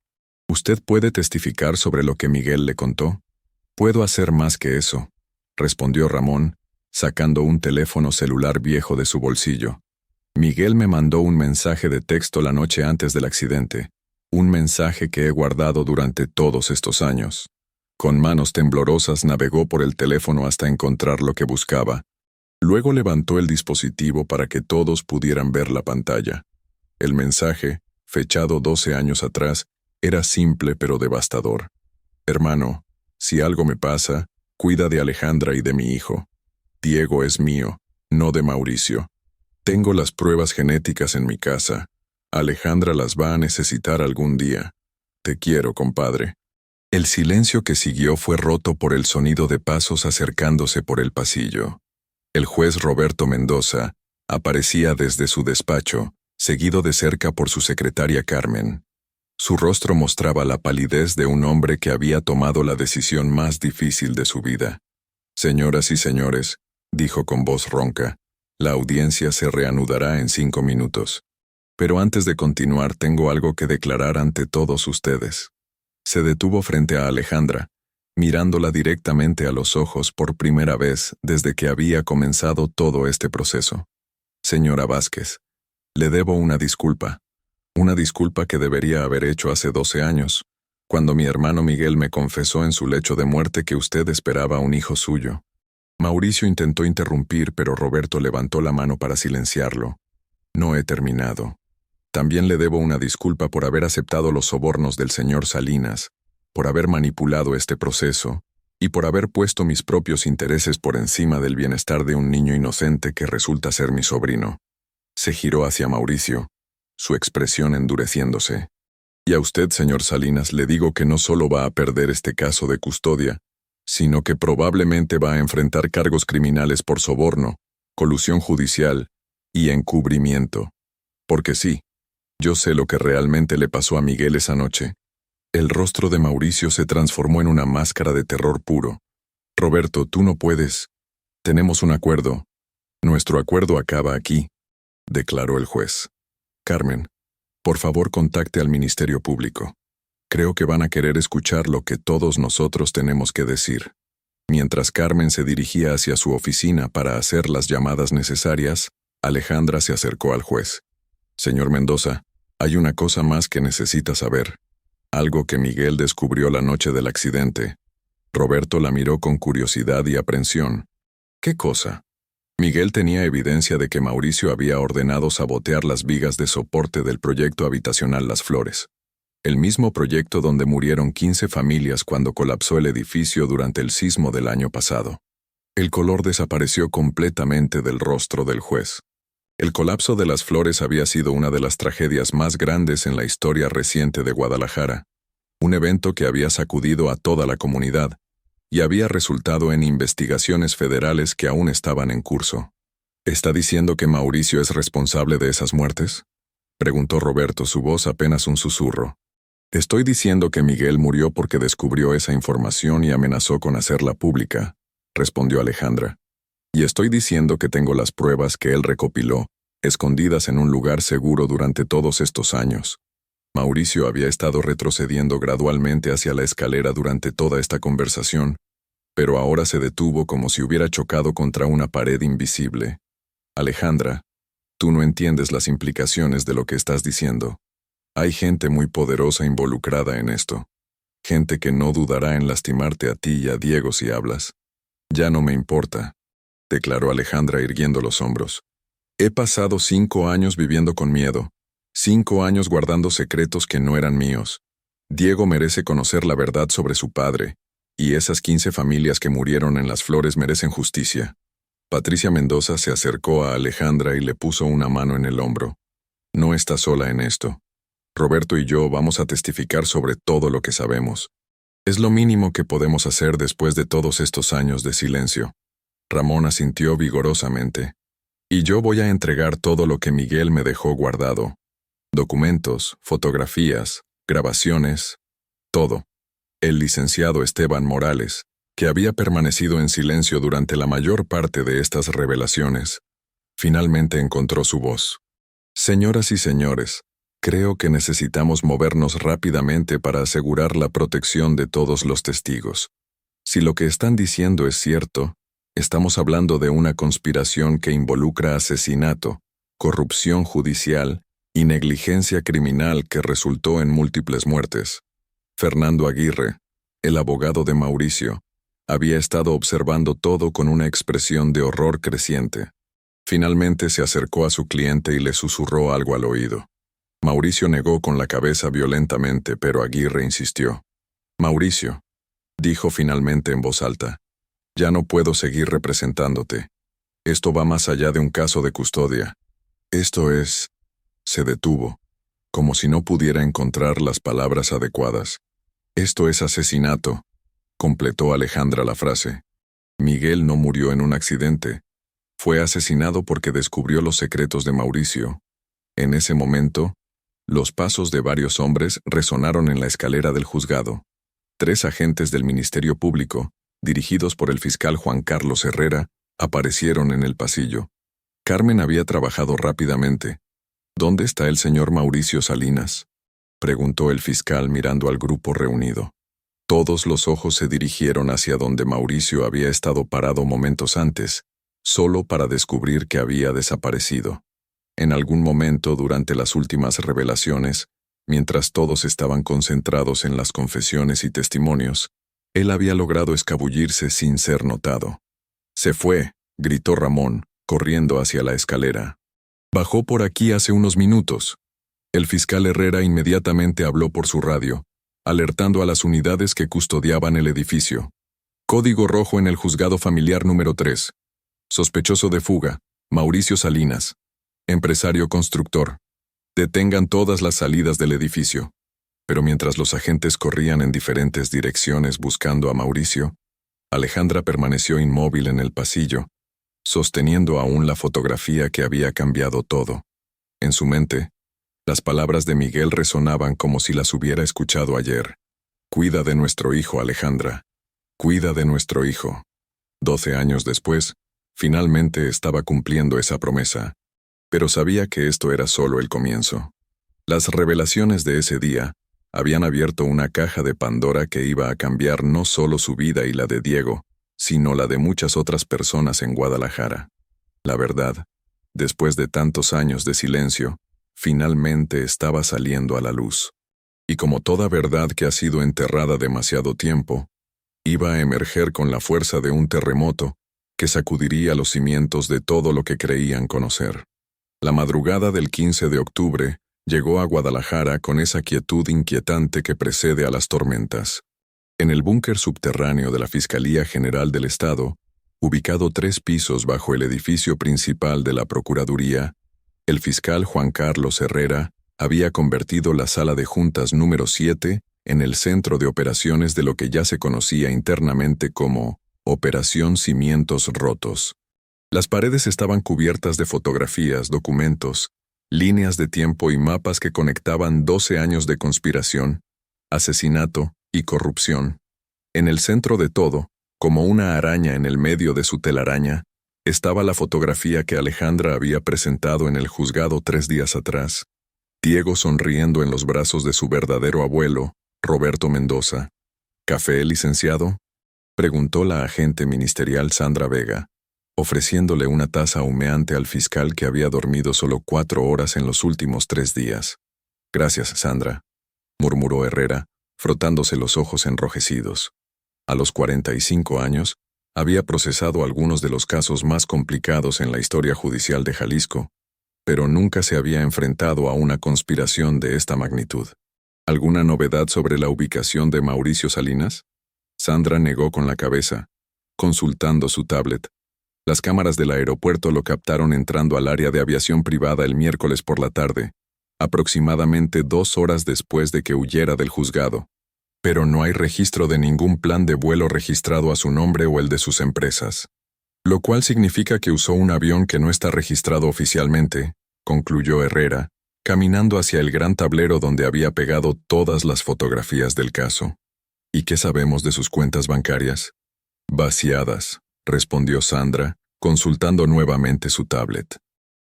¿Usted puede testificar sobre lo que Miguel le contó? Puedo hacer más que eso, respondió Ramón, sacando un teléfono celular viejo de su bolsillo. Miguel me mandó un mensaje de texto la noche antes del accidente, un mensaje que he guardado durante todos estos años. Con manos temblorosas navegó por el teléfono hasta encontrar lo que buscaba. Luego levantó el dispositivo para que todos pudieran ver la pantalla. El mensaje, fechado 12 años atrás, era simple pero devastador. Hermano, si algo me pasa, cuida de Alejandra y de mi hijo. Diego es mío, no de Mauricio. Tengo las pruebas genéticas en mi casa. Alejandra las va a necesitar algún día. Te quiero, compadre. El silencio que siguió fue roto por el sonido de pasos acercándose por el pasillo. El juez Roberto Mendoza aparecía desde su despacho, seguido de cerca por su secretaria Carmen. Su rostro mostraba la palidez de un hombre que había tomado la decisión más difícil de su vida. Señoras y señores, dijo con voz ronca, la audiencia se reanudará en 5 minutos. Pero antes de continuar tengo algo que declarar ante todos ustedes. Se detuvo frente a Alejandra, mirándola directamente a los ojos por primera vez desde que había comenzado todo este proceso. Señora Vázquez, le debo una disculpa que debería haber hecho hace 12 años, cuando mi hermano Miguel me confesó en su lecho de muerte que usted esperaba un hijo suyo. Mauricio intentó interrumpir, pero Roberto levantó la mano para silenciarlo. No he terminado. También le debo una disculpa por haber aceptado los sobornos del señor Salinas, por haber manipulado este proceso y por haber puesto mis propios intereses por encima del bienestar de un niño inocente que resulta ser mi sobrino. Se giró hacia Mauricio, su expresión endureciéndose. Y a usted, señor Salinas, le digo que no solo va a perder este caso de custodia, sino que probablemente va a enfrentar cargos criminales por soborno, colusión judicial y encubrimiento. Porque sí, yo sé lo que realmente le pasó a Miguel esa noche. El rostro de Mauricio se transformó en una máscara de terror puro. Roberto, tú no puedes. Tenemos un acuerdo. Nuestro acuerdo acaba aquí, declaró el juez. Carmen, por favor contacte al Ministerio Público. Creo que van a querer escuchar lo que todos nosotros tenemos que decir. Mientras Carmen se dirigía hacia su oficina para hacer las llamadas necesarias, Alejandra se acercó al juez. Señor Mendoza, hay una cosa más que necesita saber. Algo que Miguel descubrió la noche del accidente. Roberto la miró con curiosidad y aprensión. ¿Qué cosa? Miguel tenía evidencia de que Mauricio había ordenado sabotear las vigas de soporte del proyecto habitacional Las Flores. El mismo proyecto donde murieron 15 familias cuando colapsó el edificio durante el sismo del año pasado. El color desapareció completamente del rostro del juez. El colapso de Las Flores había sido una de las tragedias más grandes en la historia reciente de Guadalajara, un evento que había sacudido a toda la comunidad y había resultado en investigaciones federales que aún estaban en curso. ¿Está diciendo que Mauricio es responsable de esas muertes?, preguntó Roberto, su voz apenas un susurro. Estoy diciendo que Miguel murió porque descubrió esa información y amenazó con hacerla pública, respondió Alejandra. Y estoy diciendo que tengo las pruebas que él recopiló, escondidas en un lugar seguro durante todos estos años. Mauricio había estado retrocediendo gradualmente hacia la escalera durante toda esta conversación, pero ahora se detuvo como si hubiera chocado contra una pared invisible. Alejandra, tú no entiendes las implicaciones de lo que estás diciendo. Hay gente muy poderosa involucrada en esto. Gente que no dudará en lastimarte a ti y a Diego si hablas. Ya no me importa, declaró Alejandra irguiendo los hombros. He pasado 5 años viviendo con miedo, 5 años guardando secretos que no eran míos. Diego merece conocer la verdad sobre su padre, y esas 15 familias que murieron en Las Flores merecen justicia. Patricia Mendoza se acercó a Alejandra y le puso una mano en el hombro. No está sola en esto. Roberto y yo vamos a testificar sobre todo lo que sabemos. Es lo mínimo que podemos hacer después de todos estos años de silencio. Ramón asintió vigorosamente. Y yo voy a entregar todo lo que Miguel me dejó guardado. Documentos, fotografías, grabaciones, todo. El licenciado Esteban Morales, que había permanecido en silencio durante la mayor parte de estas revelaciones, finalmente encontró su voz. Señoras y señores, creo que necesitamos movernos rápidamente para asegurar la protección de todos los testigos. Si lo que están diciendo es cierto, Estamos hablando de una conspiración que involucra asesinato, corrupción judicial y negligencia criminal que resultó en múltiples muertes. Fernando Aguirre, el abogado de Mauricio, había estado observando todo con una expresión de horror creciente. Finalmente se acercó a su cliente y le susurró algo al oído. Mauricio negó con la cabeza violentamente, pero Aguirre insistió. «Mauricio», dijo finalmente en voz alta, «ya no puedo seguir representándote. Esto va más allá de un caso de custodia. Esto es...». Se detuvo, como si no pudiera encontrar las palabras adecuadas. «Esto es asesinato», completó Alejandra la frase. «Miguel no murió en un accidente. Fue asesinado porque descubrió los secretos de Mauricio». En ese momento, los pasos de varios hombres resonaron en la escalera del juzgado. 3 agentes del Ministerio Público, dirigidos por el fiscal Juan Carlos Herrera, aparecieron en el pasillo. Carmen había trabajado rápidamente. «¿Dónde está el señor Mauricio Salinas?», preguntó el fiscal mirando al grupo reunido. Todos los ojos se dirigieron hacia donde Mauricio había estado parado momentos antes, solo para descubrir que había desaparecido. En algún momento durante las últimas revelaciones, mientras todos estaban concentrados en las confesiones y testimonios, él había logrado escabullirse sin ser notado. «Se fue», gritó Ramón, corriendo hacia la escalera. «Bajó por aquí hace unos minutos». El fiscal Herrera inmediatamente habló por su radio, alertando a las unidades que custodiaban el edificio. «Código rojo en el juzgado familiar número 3. Sospechoso de fuga, Mauricio Salinas. Empresario constructor. Detengan todas las salidas del edificio». Pero mientras los agentes corrían en diferentes direcciones buscando a Mauricio, Alejandra permaneció inmóvil en el pasillo, sosteniendo aún la fotografía que había cambiado todo. En su mente, las palabras de Miguel resonaban como si las hubiera escuchado ayer. «Cuida de nuestro hijo, Alejandra. Cuida de nuestro hijo». 12 años después, finalmente estaba cumpliendo esa promesa. Pero sabía que esto era solo el comienzo. Las revelaciones de ese día habían abierto una caja de Pandora que iba a cambiar no solo su vida y la de Diego, sino la de muchas otras personas en Guadalajara. La verdad, después de tantos años de silencio, finalmente estaba saliendo a la luz. Y como toda verdad que ha sido enterrada demasiado tiempo, iba a emerger con la fuerza de un terremoto que sacudiría los cimientos de todo lo que creían conocer. La madrugada del 15 de octubre llegó a Guadalajara con esa quietud inquietante que precede a las tormentas. En el búnker subterráneo de la Fiscalía General del Estado, ubicado 3 pisos bajo el edificio principal de la Procuraduría, el fiscal Juan Carlos Herrera había convertido la sala de juntas número 7 en el centro de operaciones de lo que ya se conocía internamente como Operación Cimientos Rotos. Las paredes estaban cubiertas de fotografías, documentos, líneas de tiempo y mapas que conectaban 12 años de conspiración, asesinato y corrupción. En el centro de todo, como una araña en el medio de su telaraña, estaba la fotografía que Alejandra había presentado en el juzgado 3 días atrás. Diego sonriendo en los brazos de su verdadero abuelo, Roberto Mendoza. «¿Café, licenciado?», preguntó la agente ministerial Sandra Vega, ofreciéndole una taza humeante al fiscal que había dormido solo 4 horas en los últimos 3 días. «Gracias, Sandra», murmuró Herrera, frotándose los ojos enrojecidos. A los 45 años, había procesado algunos de los casos más complicados en la historia judicial de Jalisco, pero nunca se había enfrentado a una conspiración de esta magnitud. ¿Alguna novedad sobre la ubicación de Mauricio Salinas? Sandra negó con la cabeza, consultando su tablet. Las cámaras del aeropuerto lo captaron entrando al área de aviación privada el miércoles por la tarde, aproximadamente 2 horas después de que huyera del juzgado. Pero no hay registro de ningún plan de vuelo registrado a su nombre o el de sus empresas. Lo cual significa que usó un avión que no está registrado oficialmente, concluyó Herrera, caminando hacia el gran tablero donde había pegado todas las fotografías del caso. ¿Y qué sabemos de sus cuentas bancarias? Vaciadas, respondió Sandra, consultando nuevamente su tablet.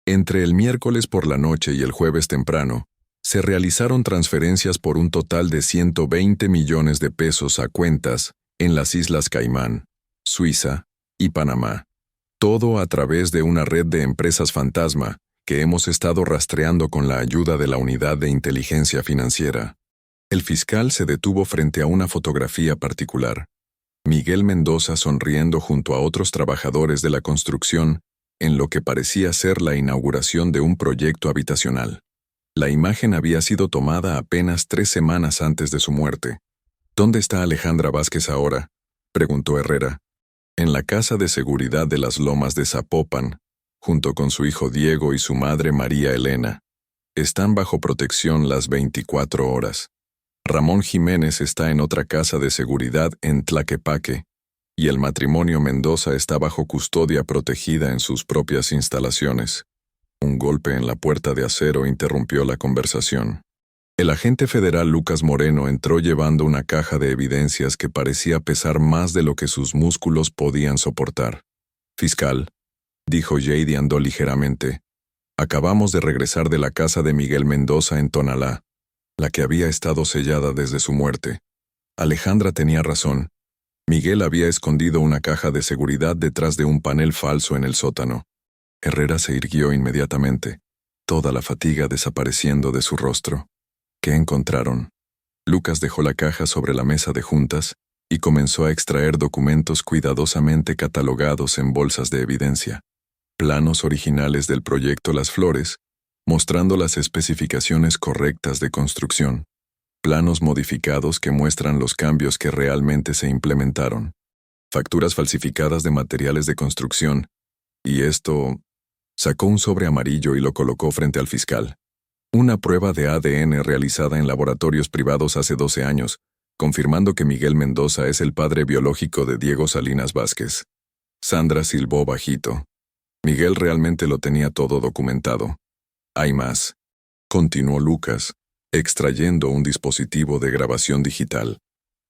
Entre el miércoles por la noche y el jueves temprano, se realizaron transferencias por un total de 120 millones de pesos a cuentas en las Islas Caimán, Suiza, y Panamá. Todo a través de una red de empresas fantasma que hemos estado rastreando con la ayuda de la Unidad de Inteligencia Financiera. El fiscal se detuvo frente a una fotografía particular. Miguel Mendoza sonriendo junto a otros trabajadores de la construcción en lo que parecía ser la inauguración de un proyecto habitacional. La imagen había sido tomada apenas 3 semanas antes de su muerte. ¿Dónde está Alejandra Vázquez ahora?, preguntó Herrera. En la casa de seguridad de las Lomas de Zapopan, junto con su hijo Diego y su madre María Elena. Están bajo protección las 24 horas. Ramón Jiménez está en otra casa de seguridad en Tlaquepaque, y el matrimonio Mendoza está bajo custodia protegida en sus propias instalaciones. Un golpe en la puerta de acero interrumpió la conversación. El agente federal Lucas Moreno entró llevando una caja de evidencias que parecía pesar más de lo que sus músculos podían soportar. «Fiscal», dijo Jady andó ligeramente, «acabamos de regresar de la casa de Miguel Mendoza en Tonalá, la que había estado sellada desde su muerte. Alejandra tenía razón. Miguel había escondido una caja de seguridad detrás de un panel falso en el sótano». Herrera se irguió inmediatamente, toda la fatiga desapareciendo de su rostro. ¿Qué encontraron? Lucas dejó la caja sobre la mesa de juntas y comenzó a extraer documentos cuidadosamente catalogados en bolsas de evidencia. Planos originales del proyecto Las Flores, mostrando las especificaciones correctas de construcción. Planos modificados que muestran los cambios que realmente se implementaron. Facturas falsificadas de materiales de construcción. Y esto... Sacó un sobre amarillo y lo colocó frente al fiscal. Una prueba de ADN realizada en laboratorios privados hace 12 años, confirmando que Miguel Mendoza es el padre biológico de Diego Salinas Vázquez. Sandra silbó bajito. Miguel realmente lo tenía todo documentado. Hay más. Continuó Lucas, extrayendo un dispositivo de grabación digital.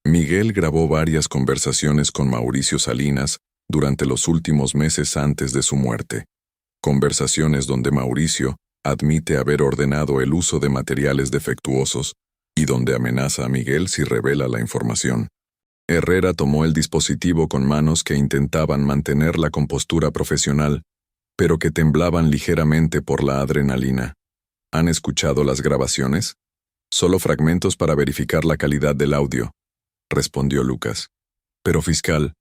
Miguel grabó varias conversaciones con Mauricio Salinas durante los últimos meses antes de su muerte. Conversaciones donde Mauricio admite haber ordenado el uso de materiales defectuosos y donde amenaza a Miguel si revela la información. Herrera tomó el dispositivo con manos que intentaban mantener la compostura profesional, pero que temblaban ligeramente por la adrenalina. ¿Han escuchado las grabaciones? Solo fragmentos para verificar la calidad del audio, respondió Lucas. Pero fiscal,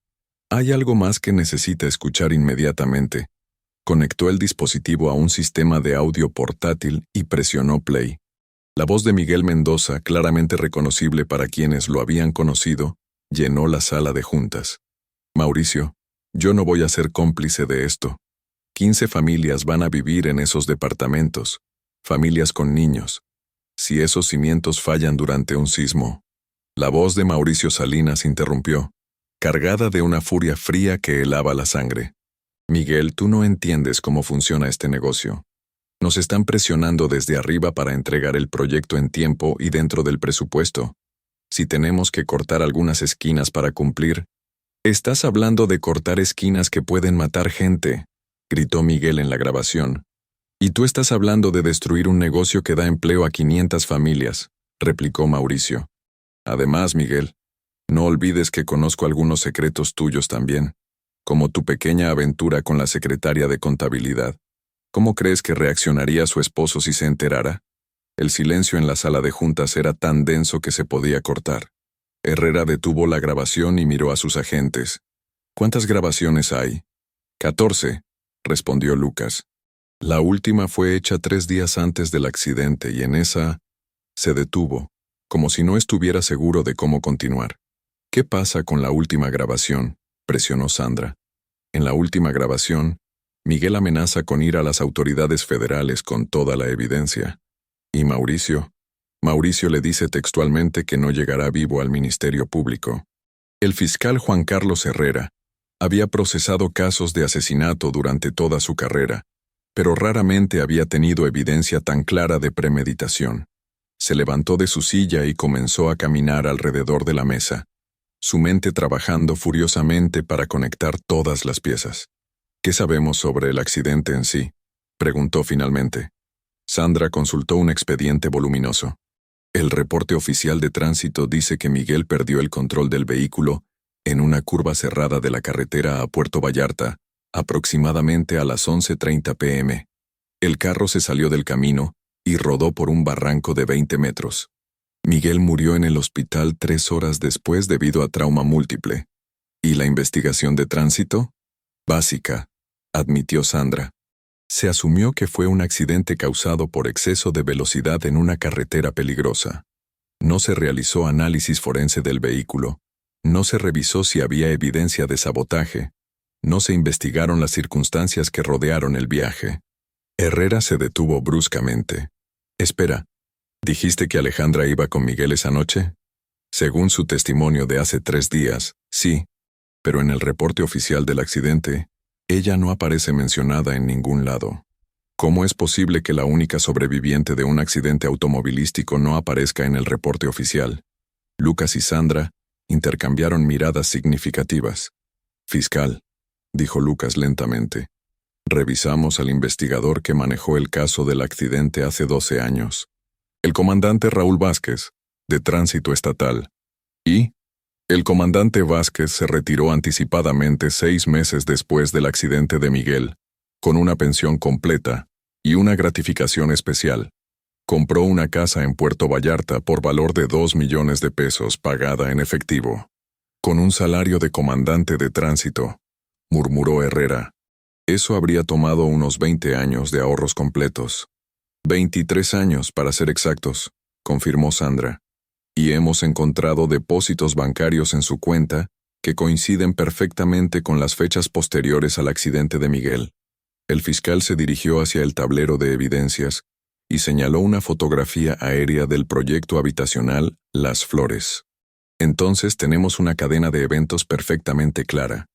hay algo más que necesita escuchar inmediatamente. Conectó el dispositivo a un sistema de audio portátil y presionó play. La voz de Miguel Mendoza, claramente reconocible para quienes lo habían conocido, llenó la sala de juntas. Mauricio, yo no voy a ser cómplice de esto. 15 familias van a vivir en esos departamentos, familias con niños. Si esos cimientos fallan durante un sismo. La voz de Mauricio Salinas interrumpió, cargada de una furia fría que helaba la sangre. Miguel, tú no entiendes cómo funciona este negocio. Nos están presionando desde arriba para entregar el proyecto en tiempo y dentro del presupuesto. Si tenemos que cortar algunas esquinas para cumplir... Estás hablando de cortar esquinas que pueden matar gente, gritó Miguel en la grabación. Y tú estás hablando de destruir un negocio que da empleo a 500 familias, replicó Mauricio. Además, Miguel, no olvides que conozco algunos secretos tuyos también. Como tu pequeña aventura con la secretaria de contabilidad. ¿Cómo crees que reaccionaría su esposo si se enterara? El silencio en la sala de juntas era tan denso que se podía cortar. Herrera detuvo la grabación y miró a sus agentes. ¿Cuántas grabaciones hay? 14, respondió Lucas. La última fue hecha 3 días antes del accidente y en esa... Se detuvo, como si no estuviera seguro de cómo continuar. ¿Qué pasa con la última grabación?, presionó Sandra. En la última grabación, Miguel amenaza con ir a las autoridades federales con toda la evidencia. ¿Y Mauricio? Mauricio le dice textualmente que no llegará vivo al Ministerio Público. El fiscal Juan Carlos Herrera había procesado casos de asesinato durante toda su carrera, pero raramente había tenido evidencia tan clara de premeditación. Se levantó de su silla y comenzó a caminar alrededor de la mesa, su mente trabajando furiosamente para conectar todas las piezas. ¿Qué sabemos sobre el accidente en sí?, preguntó finalmente. Sandra consultó un expediente voluminoso. El reporte oficial de tránsito dice que Miguel perdió el control del vehículo en una curva cerrada de la carretera a Puerto Vallarta, aproximadamente a las 11:30 p.m. El carro se salió del camino y rodó por un barranco de 20 metros. Miguel murió en el hospital 3 horas después debido a trauma múltiple. ¿Y la investigación de tránsito? Básica, admitió Sandra. Se asumió que fue un accidente causado por exceso de velocidad en una carretera peligrosa. No se realizó análisis forense del vehículo, no se revisó si había evidencia de sabotaje, no se investigaron las circunstancias que rodearon el viaje. Herrera se detuvo bruscamente. Espera, ¿dijiste que Alejandra iba con Miguel esa noche? Según su testimonio de hace 3 días, sí, pero en el reporte oficial del accidente, ella no aparece mencionada en ningún lado. ¿Cómo es posible que la única sobreviviente de un accidente automovilístico no aparezca en el reporte oficial? Lucas y Sandra intercambiaron miradas significativas. Fiscal, dijo Lucas lentamente, revisamos al investigador que manejó el caso del accidente hace 12 años. El comandante Raúl Vázquez, de Tránsito Estatal. Y el comandante Vázquez se retiró anticipadamente 6 meses después del accidente de Miguel, con una pensión completa y una gratificación especial. Compró una casa en Puerto Vallarta por valor de 2 millones de pesos pagada en efectivo. Con un salario de comandante de tránsito, murmuró Herrera. Eso habría tomado unos 20 años de ahorros completos. 23 años, para ser exactos, confirmó Sandra. Y hemos encontrado depósitos bancarios en su cuenta que coinciden perfectamente con las fechas posteriores al accidente de Miguel. El fiscal se dirigió hacia el tablero de evidencias y señaló una fotografía aérea del proyecto habitacional Las Flores. Entonces tenemos una cadena de eventos perfectamente clara.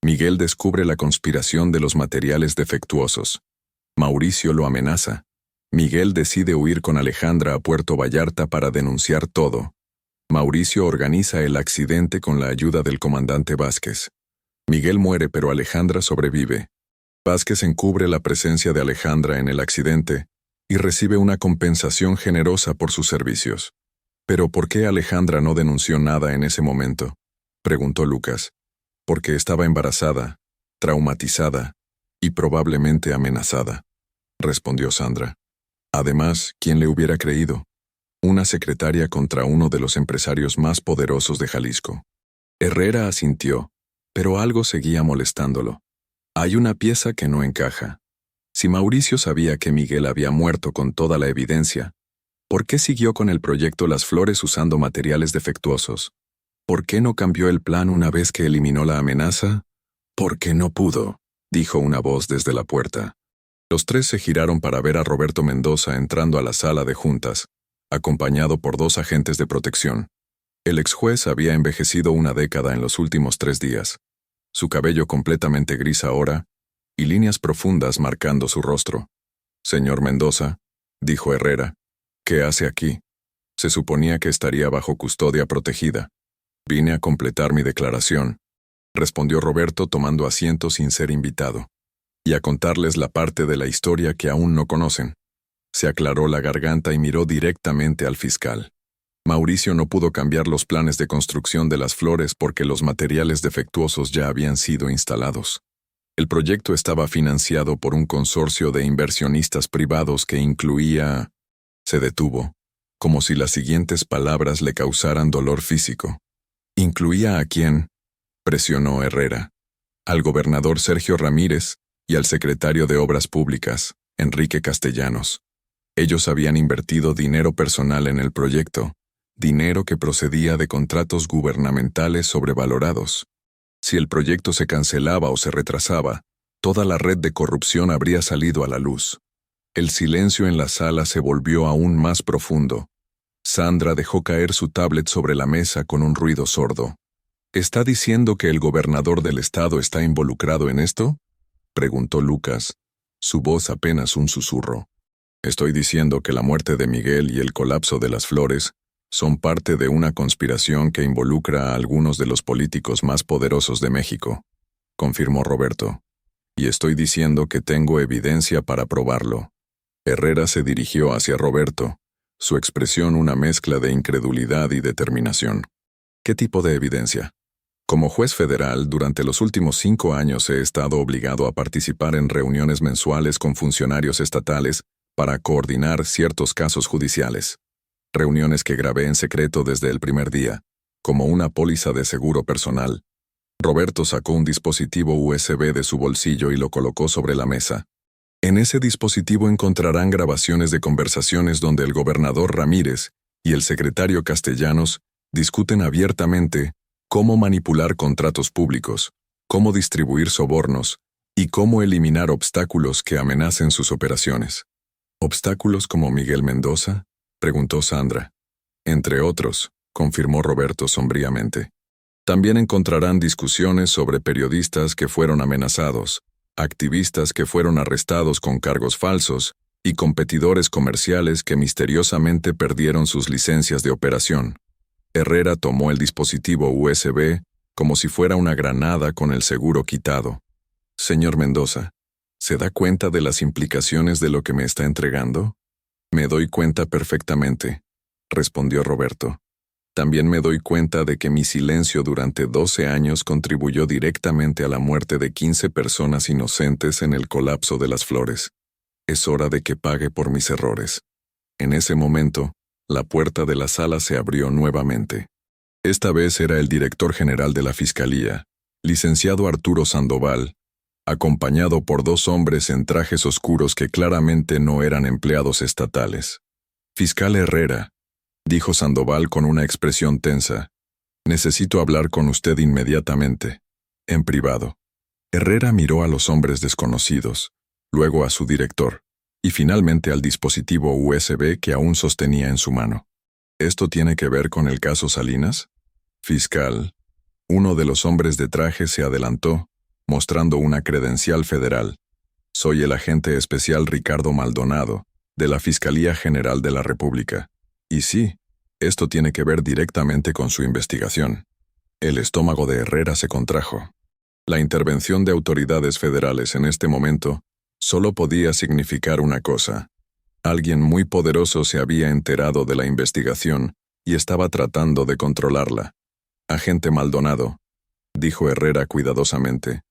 Miguel descubre la conspiración de los materiales defectuosos. Mauricio lo amenaza. Miguel decide huir con Alejandra a Puerto Vallarta para denunciar todo. Mauricio organiza el accidente con la ayuda del comandante Vázquez. Miguel muere, pero Alejandra sobrevive. Vázquez encubre la presencia de Alejandra en el accidente y recibe una compensación generosa por sus servicios. ¿Pero por qué Alejandra no denunció nada en ese momento?, preguntó Lucas. Porque estaba embarazada, traumatizada y probablemente amenazada, respondió Sandra. Además, ¿quién le hubiera creído? Una secretaria contra uno de los empresarios más poderosos de Jalisco. Herrera asintió, pero algo seguía molestándolo. Hay una pieza que no encaja. Si Mauricio sabía que Miguel había muerto con toda la evidencia, ¿por qué siguió con el proyecto Las Flores usando materiales defectuosos? ¿Por qué no cambió el plan una vez que eliminó la amenaza? Porque no pudo, dijo una voz desde la puerta. Los 3 se giraron para ver a Roberto Mendoza entrando a la sala de juntas, acompañado por 2 agentes de protección. El exjuez había envejecido una década en los últimos 3 días. Su cabello completamente gris ahora, y líneas profundas marcando su rostro. Señor Mendoza, dijo Herrera, ¿qué hace aquí? Se suponía que estaría bajo custodia protegida. Vine a completar mi declaración, respondió Roberto tomando asiento sin ser invitado, y a contarles la parte de la historia que aún no conocen. Se aclaró la garganta y miró directamente al fiscal. Mauricio no pudo cambiar los planes de construcción de Las Flores porque los materiales defectuosos ya habían sido instalados. El proyecto estaba financiado por un consorcio de inversionistas privados que incluía... Se detuvo, como si las siguientes palabras le causaran dolor físico. ¿Incluía a quién?, presionó Herrera. Al gobernador Sergio Ramírez y al secretario de Obras Públicas, Enrique Castellanos. Ellos habían invertido dinero personal en el proyecto, dinero que procedía de contratos gubernamentales sobrevalorados. Si el proyecto se cancelaba o se retrasaba, toda la red de corrupción habría salido a la luz. El silencio en la sala se volvió aún más profundo. Sandra dejó caer su tablet sobre la mesa con un ruido sordo. ¿Está diciendo que el gobernador del estado está involucrado en esto?, preguntó Lucas, su voz apenas un susurro. Estoy diciendo que la muerte de Miguel y el colapso de Las Flores son parte de una conspiración que involucra a algunos de los políticos más poderosos de México, confirmó Roberto. Y estoy diciendo que tengo evidencia para probarlo. Herrera se dirigió hacia Roberto, su expresión una mezcla de incredulidad y determinación. ¿Qué tipo de evidencia?, Como juez federal, durante los últimos 5 años he estado obligado a participar en reuniones mensuales con funcionarios estatales para coordinar ciertos casos judiciales. Reuniones que grabé en secreto desde el primer día, como una póliza de seguro personal. Roberto sacó un dispositivo USB de su bolsillo y lo colocó sobre la mesa. En ese dispositivo encontrarán grabaciones de conversaciones donde el gobernador Ramírez y el secretario Castellanos discuten abiertamente cómo manipular contratos públicos, cómo distribuir sobornos y cómo eliminar obstáculos que amenacen sus operaciones. ¿Obstáculos como Miguel Mendoza?, preguntó Sandra. Entre otros, confirmó Roberto sombríamente. También encontrarán discusiones sobre periodistas que fueron amenazados, activistas que fueron arrestados con cargos falsos y competidores comerciales que misteriosamente perdieron sus licencias de operación. Herrera tomó el dispositivo USB como si fuera una granada con el seguro quitado. Señor Mendoza, ¿se da cuenta de las implicaciones de lo que me está entregando? Me doy cuenta perfectamente, respondió Roberto. También me doy cuenta de que mi silencio durante 12 años contribuyó directamente a la muerte de 15 personas inocentes en el colapso de las Flores. Es hora de que pague por mis errores. En ese momento, la puerta de la sala se abrió nuevamente. Esta vez era el director general de la Fiscalía, licenciado Arturo Sandoval, acompañado por 2 hombres en trajes oscuros que claramente no eran empleados estatales. Fiscal Herrera, dijo Sandoval con una expresión tensa, necesito hablar con usted inmediatamente, en privado. Herrera miró a los hombres desconocidos, luego a su director, y finalmente al dispositivo USB que aún sostenía en su mano. ¿Esto tiene que ver con el caso Salinas? Fiscal. Uno de los hombres de traje se adelantó, mostrando una credencial federal. Soy el agente especial Ricardo Maldonado, de la Fiscalía General de la República. Y sí, esto tiene que ver directamente con su investigación. El estómago de Herrera se contrajo. La intervención de autoridades federales en este momento solo podía significar una cosa. Alguien muy poderoso se había enterado de la investigación y estaba tratando de controlarla. Agente Maldonado, dijo Herrera cuidadosamente,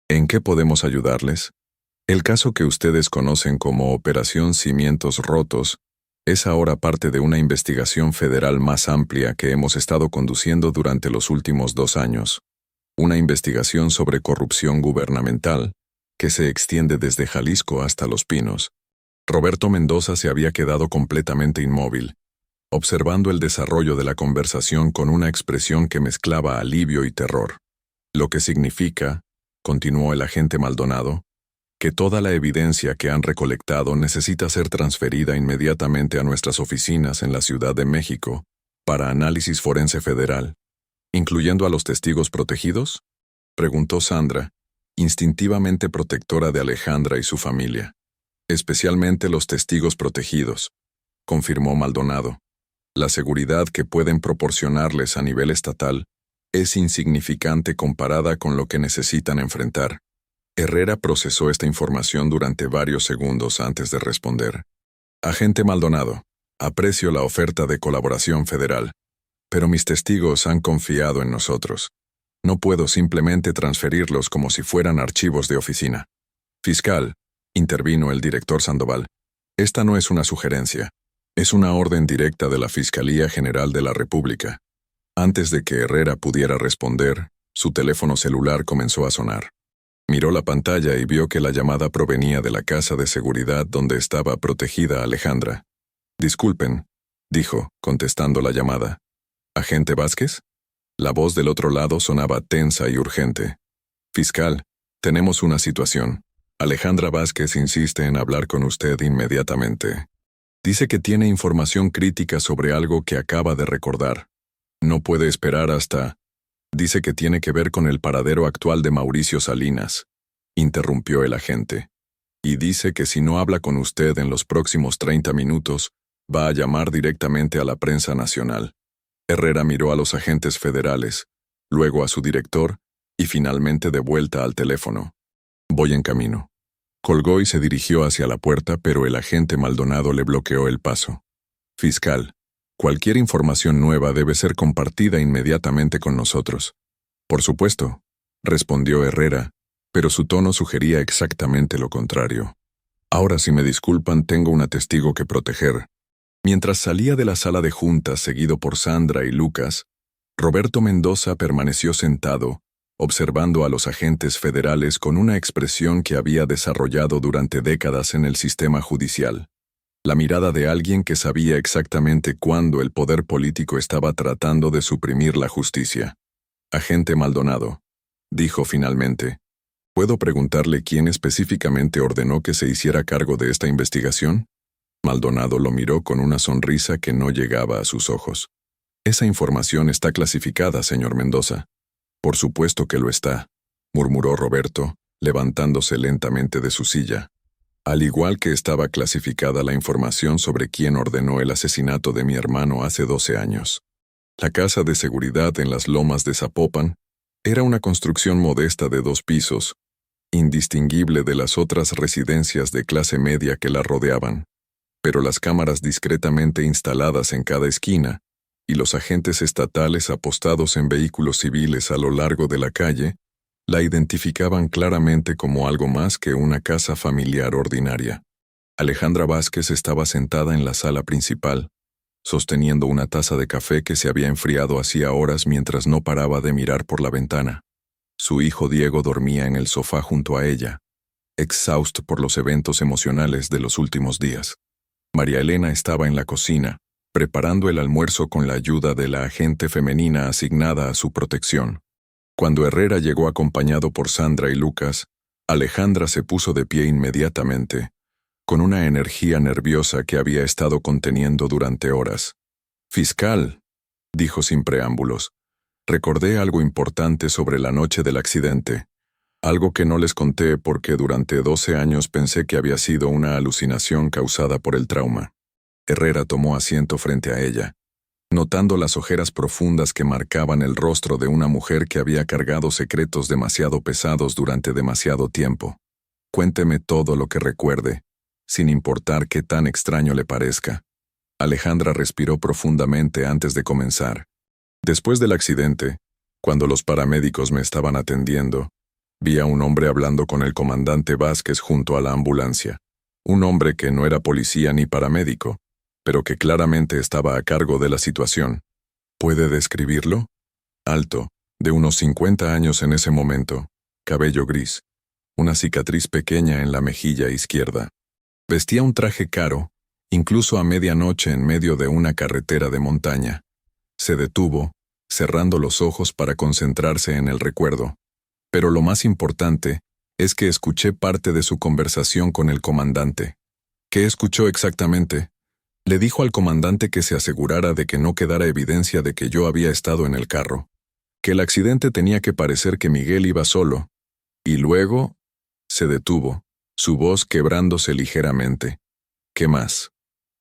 ¿en qué podemos ayudarles? El caso que ustedes conocen como Operación Cimientos Rotos es ahora parte de una investigación federal más amplia que hemos estado conduciendo durante los últimos 2 años. Una investigación sobre corrupción gubernamental que se extiende desde Jalisco hasta Los Pinos. Roberto Mendoza se había quedado completamente inmóvil, observando el desarrollo de la conversación con una expresión que mezclaba alivio y terror. Lo que significa, continuó el agente Maldonado, que toda la evidencia que han recolectado necesita ser transferida inmediatamente a nuestras oficinas en la Ciudad de México para análisis forense federal, incluyendo a los testigos protegidos, preguntó Sandra, instintivamente protectora de Alejandra y su familia. Especialmente los testigos protegidos, confirmó Maldonado. La seguridad que pueden proporcionarles a nivel estatal es insignificante comparada con lo que necesitan enfrentar. Herrera procesó esta información durante varios segundos antes de responder. Agente Maldonado, aprecio la oferta de colaboración federal, pero mis testigos han confiado en nosotros. No puedo simplemente transferirlos como si fueran archivos de oficina. Fiscal, intervino el director Sandoval, esta no es una sugerencia. Es una orden directa de la Fiscalía General de la República. Antes de que Herrera pudiera responder, su teléfono celular comenzó a sonar. Miró la pantalla y vio que la llamada provenía de la casa de seguridad donde estaba protegida Alejandra. Disculpen, dijo, contestando la llamada. ¿Agente Vázquez? La voz del otro lado sonaba tensa y urgente. Fiscal, tenemos una situación. Alejandra Vázquez insiste en hablar con usted inmediatamente. Dice que tiene información crítica sobre algo que acaba de recordar. No puede esperar hasta... Dice que tiene que ver con el paradero actual de Mauricio Salinas, interrumpió el agente. Y dice que si no habla con usted en los próximos 30 minutos, va a llamar directamente a la prensa nacional. Herrera miró a los agentes federales, luego a su director, y finalmente de vuelta al teléfono. Voy en camino. Colgó y se dirigió hacia la puerta, pero el agente Maldonado le bloqueó el paso. Fiscal, cualquier información nueva debe ser compartida inmediatamente con nosotros. Por supuesto, respondió Herrera, pero su tono sugería exactamente lo contrario. Ahora, si me disculpan, tengo una testigo que proteger. Mientras salía de la sala de juntas seguido por Sandra y Lucas, Roberto Mendoza permaneció sentado, observando a los agentes federales con una expresión que había desarrollado durante décadas en el sistema judicial. La mirada de alguien que sabía exactamente cuándo el poder político estaba tratando de suprimir la justicia. Agente Maldonado, dijo finalmente, ¿puedo preguntarle quién específicamente ordenó que se hiciera cargo de esta investigación? Maldonado lo miró con una sonrisa que no llegaba a sus ojos. Esa información está clasificada, señor Mendoza. Por supuesto que lo está, murmuró Roberto, levantándose lentamente de su silla. Al igual que estaba clasificada la información sobre quién ordenó el asesinato de mi hermano hace 12 años. La casa de seguridad en las lomas de Zapopan era una construcción modesta de 2 pisos, indistinguible de las otras residencias de clase media que la rodeaban, pero las cámaras discretamente instaladas en cada esquina y los agentes estatales apostados en vehículos civiles a lo largo de la calle la identificaban claramente como algo más que una casa familiar ordinaria. Alejandra Vázquez estaba sentada en la sala principal, sosteniendo una taza de café que se había enfriado hacía horas mientras no paraba de mirar por la ventana. Su hijo Diego dormía en el sofá junto a ella, exhausto por los eventos emocionales de los últimos días. María Elena estaba en la cocina, preparando el almuerzo con la ayuda de la agente femenina asignada a su protección. Cuando Herrera llegó acompañado por Sandra y Lucas, Alejandra se puso de pie inmediatamente, con una energía nerviosa que había estado conteniendo durante horas. «Fiscal», dijo sin preámbulos, «recordé algo importante sobre la noche del accidente, algo que no les conté porque durante 12 años pensé que había sido una alucinación causada por el trauma». Herrera tomó asiento frente a ella, notando las ojeras profundas que marcaban el rostro de una mujer que había cargado secretos demasiado pesados durante demasiado tiempo. «Cuénteme todo lo que recuerde, sin importar qué tan extraño le parezca». Alejandra respiró profundamente antes de comenzar. «Después del accidente, cuando los paramédicos me estaban atendiendo, vi a un hombre hablando con el comandante Vázquez junto a la ambulancia. Un hombre que no era policía ni paramédico, pero que claramente estaba a cargo de la situación. ¿Puede describirlo? Alto, de unos 50 años en ese momento, cabello gris, una cicatriz pequeña en la mejilla izquierda. Vestía un traje caro, incluso a medianoche en medio de una carretera de montaña. Se detuvo, cerrando los ojos para concentrarse en el recuerdo. Pero lo más importante es que escuché parte de su conversación con el comandante. ¿Qué escuchó exactamente? Le dijo al comandante que se asegurara de que no quedara evidencia de que yo había estado en el carro, que el accidente tenía que parecer que Miguel iba solo, y luego se detuvo, su voz quebrándose ligeramente. ¿Qué más?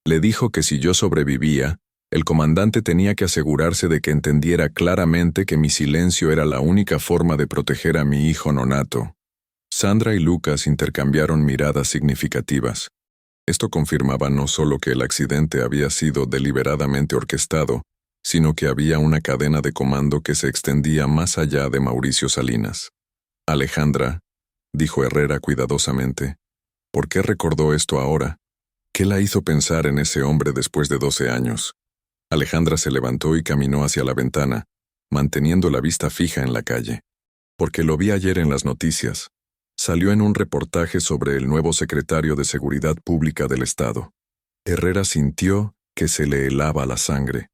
Le dijo que si yo sobrevivía, el comandante tenía que asegurarse de que entendiera claramente que mi silencio era la única forma de proteger a mi hijo nonato. Sandra y Lucas intercambiaron miradas significativas. Esto confirmaba no solo que el accidente había sido deliberadamente orquestado, sino que había una cadena de comando que se extendía más allá de Mauricio Salinas. «Alejandra», dijo Herrera cuidadosamente, «¿por qué recordó esto ahora? ¿Qué la hizo pensar en ese hombre después de 12 años?» Alejandra se levantó y caminó hacia la ventana, manteniendo la vista fija en la calle. «Porque lo vi ayer en las noticias. Salió en un reportaje sobre el nuevo secretario de Seguridad Pública del Estado». Herrera sintió que se le helaba la sangre.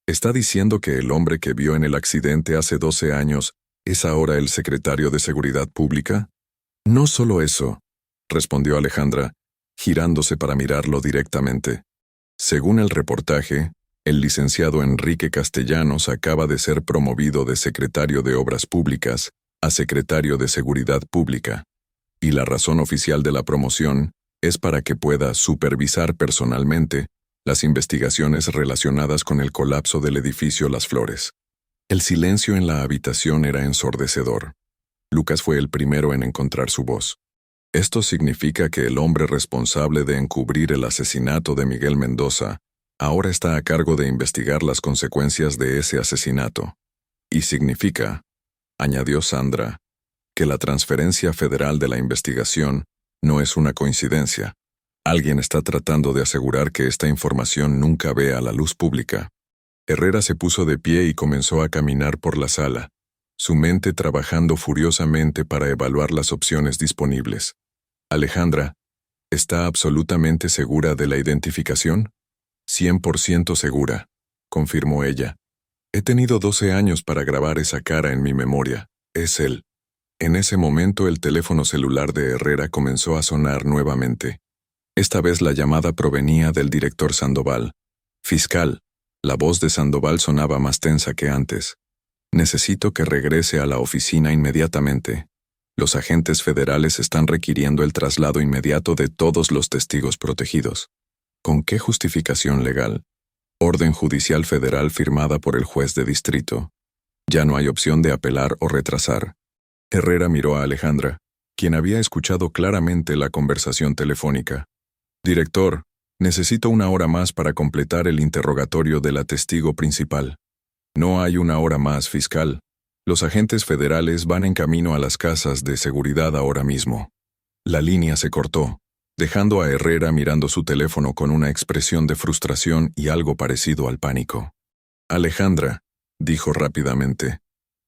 «¿Está diciendo que el hombre que vio en el accidente hace 12 años es ahora el secretario de Seguridad Pública?» «No solo eso», respondió Alejandra, girándose para mirarlo directamente. «Según el reportaje, el licenciado Enrique Castellanos acaba de ser promovido de secretario de Obras Públicas a secretario de Seguridad Pública, y la razón oficial de la promoción es para que pueda supervisar personalmente las investigaciones relacionadas con el colapso del edificio Las Flores». El silencio en la habitación era ensordecedor. Lucas fue el primero en encontrar su voz. «Esto significa que el hombre responsable de encubrir el asesinato de Miguel Mendoza ahora está a cargo de investigar las consecuencias de ese asesinato. Y significa», añadió Sandra, que la transferencia federal de la investigación no es una coincidencia. Alguien está tratando de asegurar que esta información nunca vea la luz pública. Herrera se puso de pie y comenzó a caminar por la sala, su mente trabajando furiosamente para evaluar las opciones disponibles. Alejandra, ¿está absolutamente segura de la identificación? 100% segura, confirmó ella. He tenido 12 años para grabar esa cara en mi memoria. Es él. En ese momento el teléfono celular de Herrera comenzó a sonar nuevamente. Esta vez la llamada provenía del director Sandoval. Fiscal. La voz de Sandoval sonaba más tensa que antes. Necesito que regrese a la oficina inmediatamente. Los agentes federales están requiriendo el traslado inmediato de todos los testigos protegidos. ¿Con qué justificación legal? Orden judicial federal firmada por el juez de distrito. Ya no hay opción de apelar o retrasar. Herrera miró a Alejandra, quien había escuchado claramente la conversación telefónica. Director, necesito 1 hora más para completar el interrogatorio de la testigo principal. No hay 1 hora más, fiscal. Los agentes federales van en camino a las casas de seguridad ahora mismo. La línea se cortó, dejando a Herrera mirando su teléfono con una expresión de frustración y algo parecido al pánico. Alejandra, dijo rápidamente,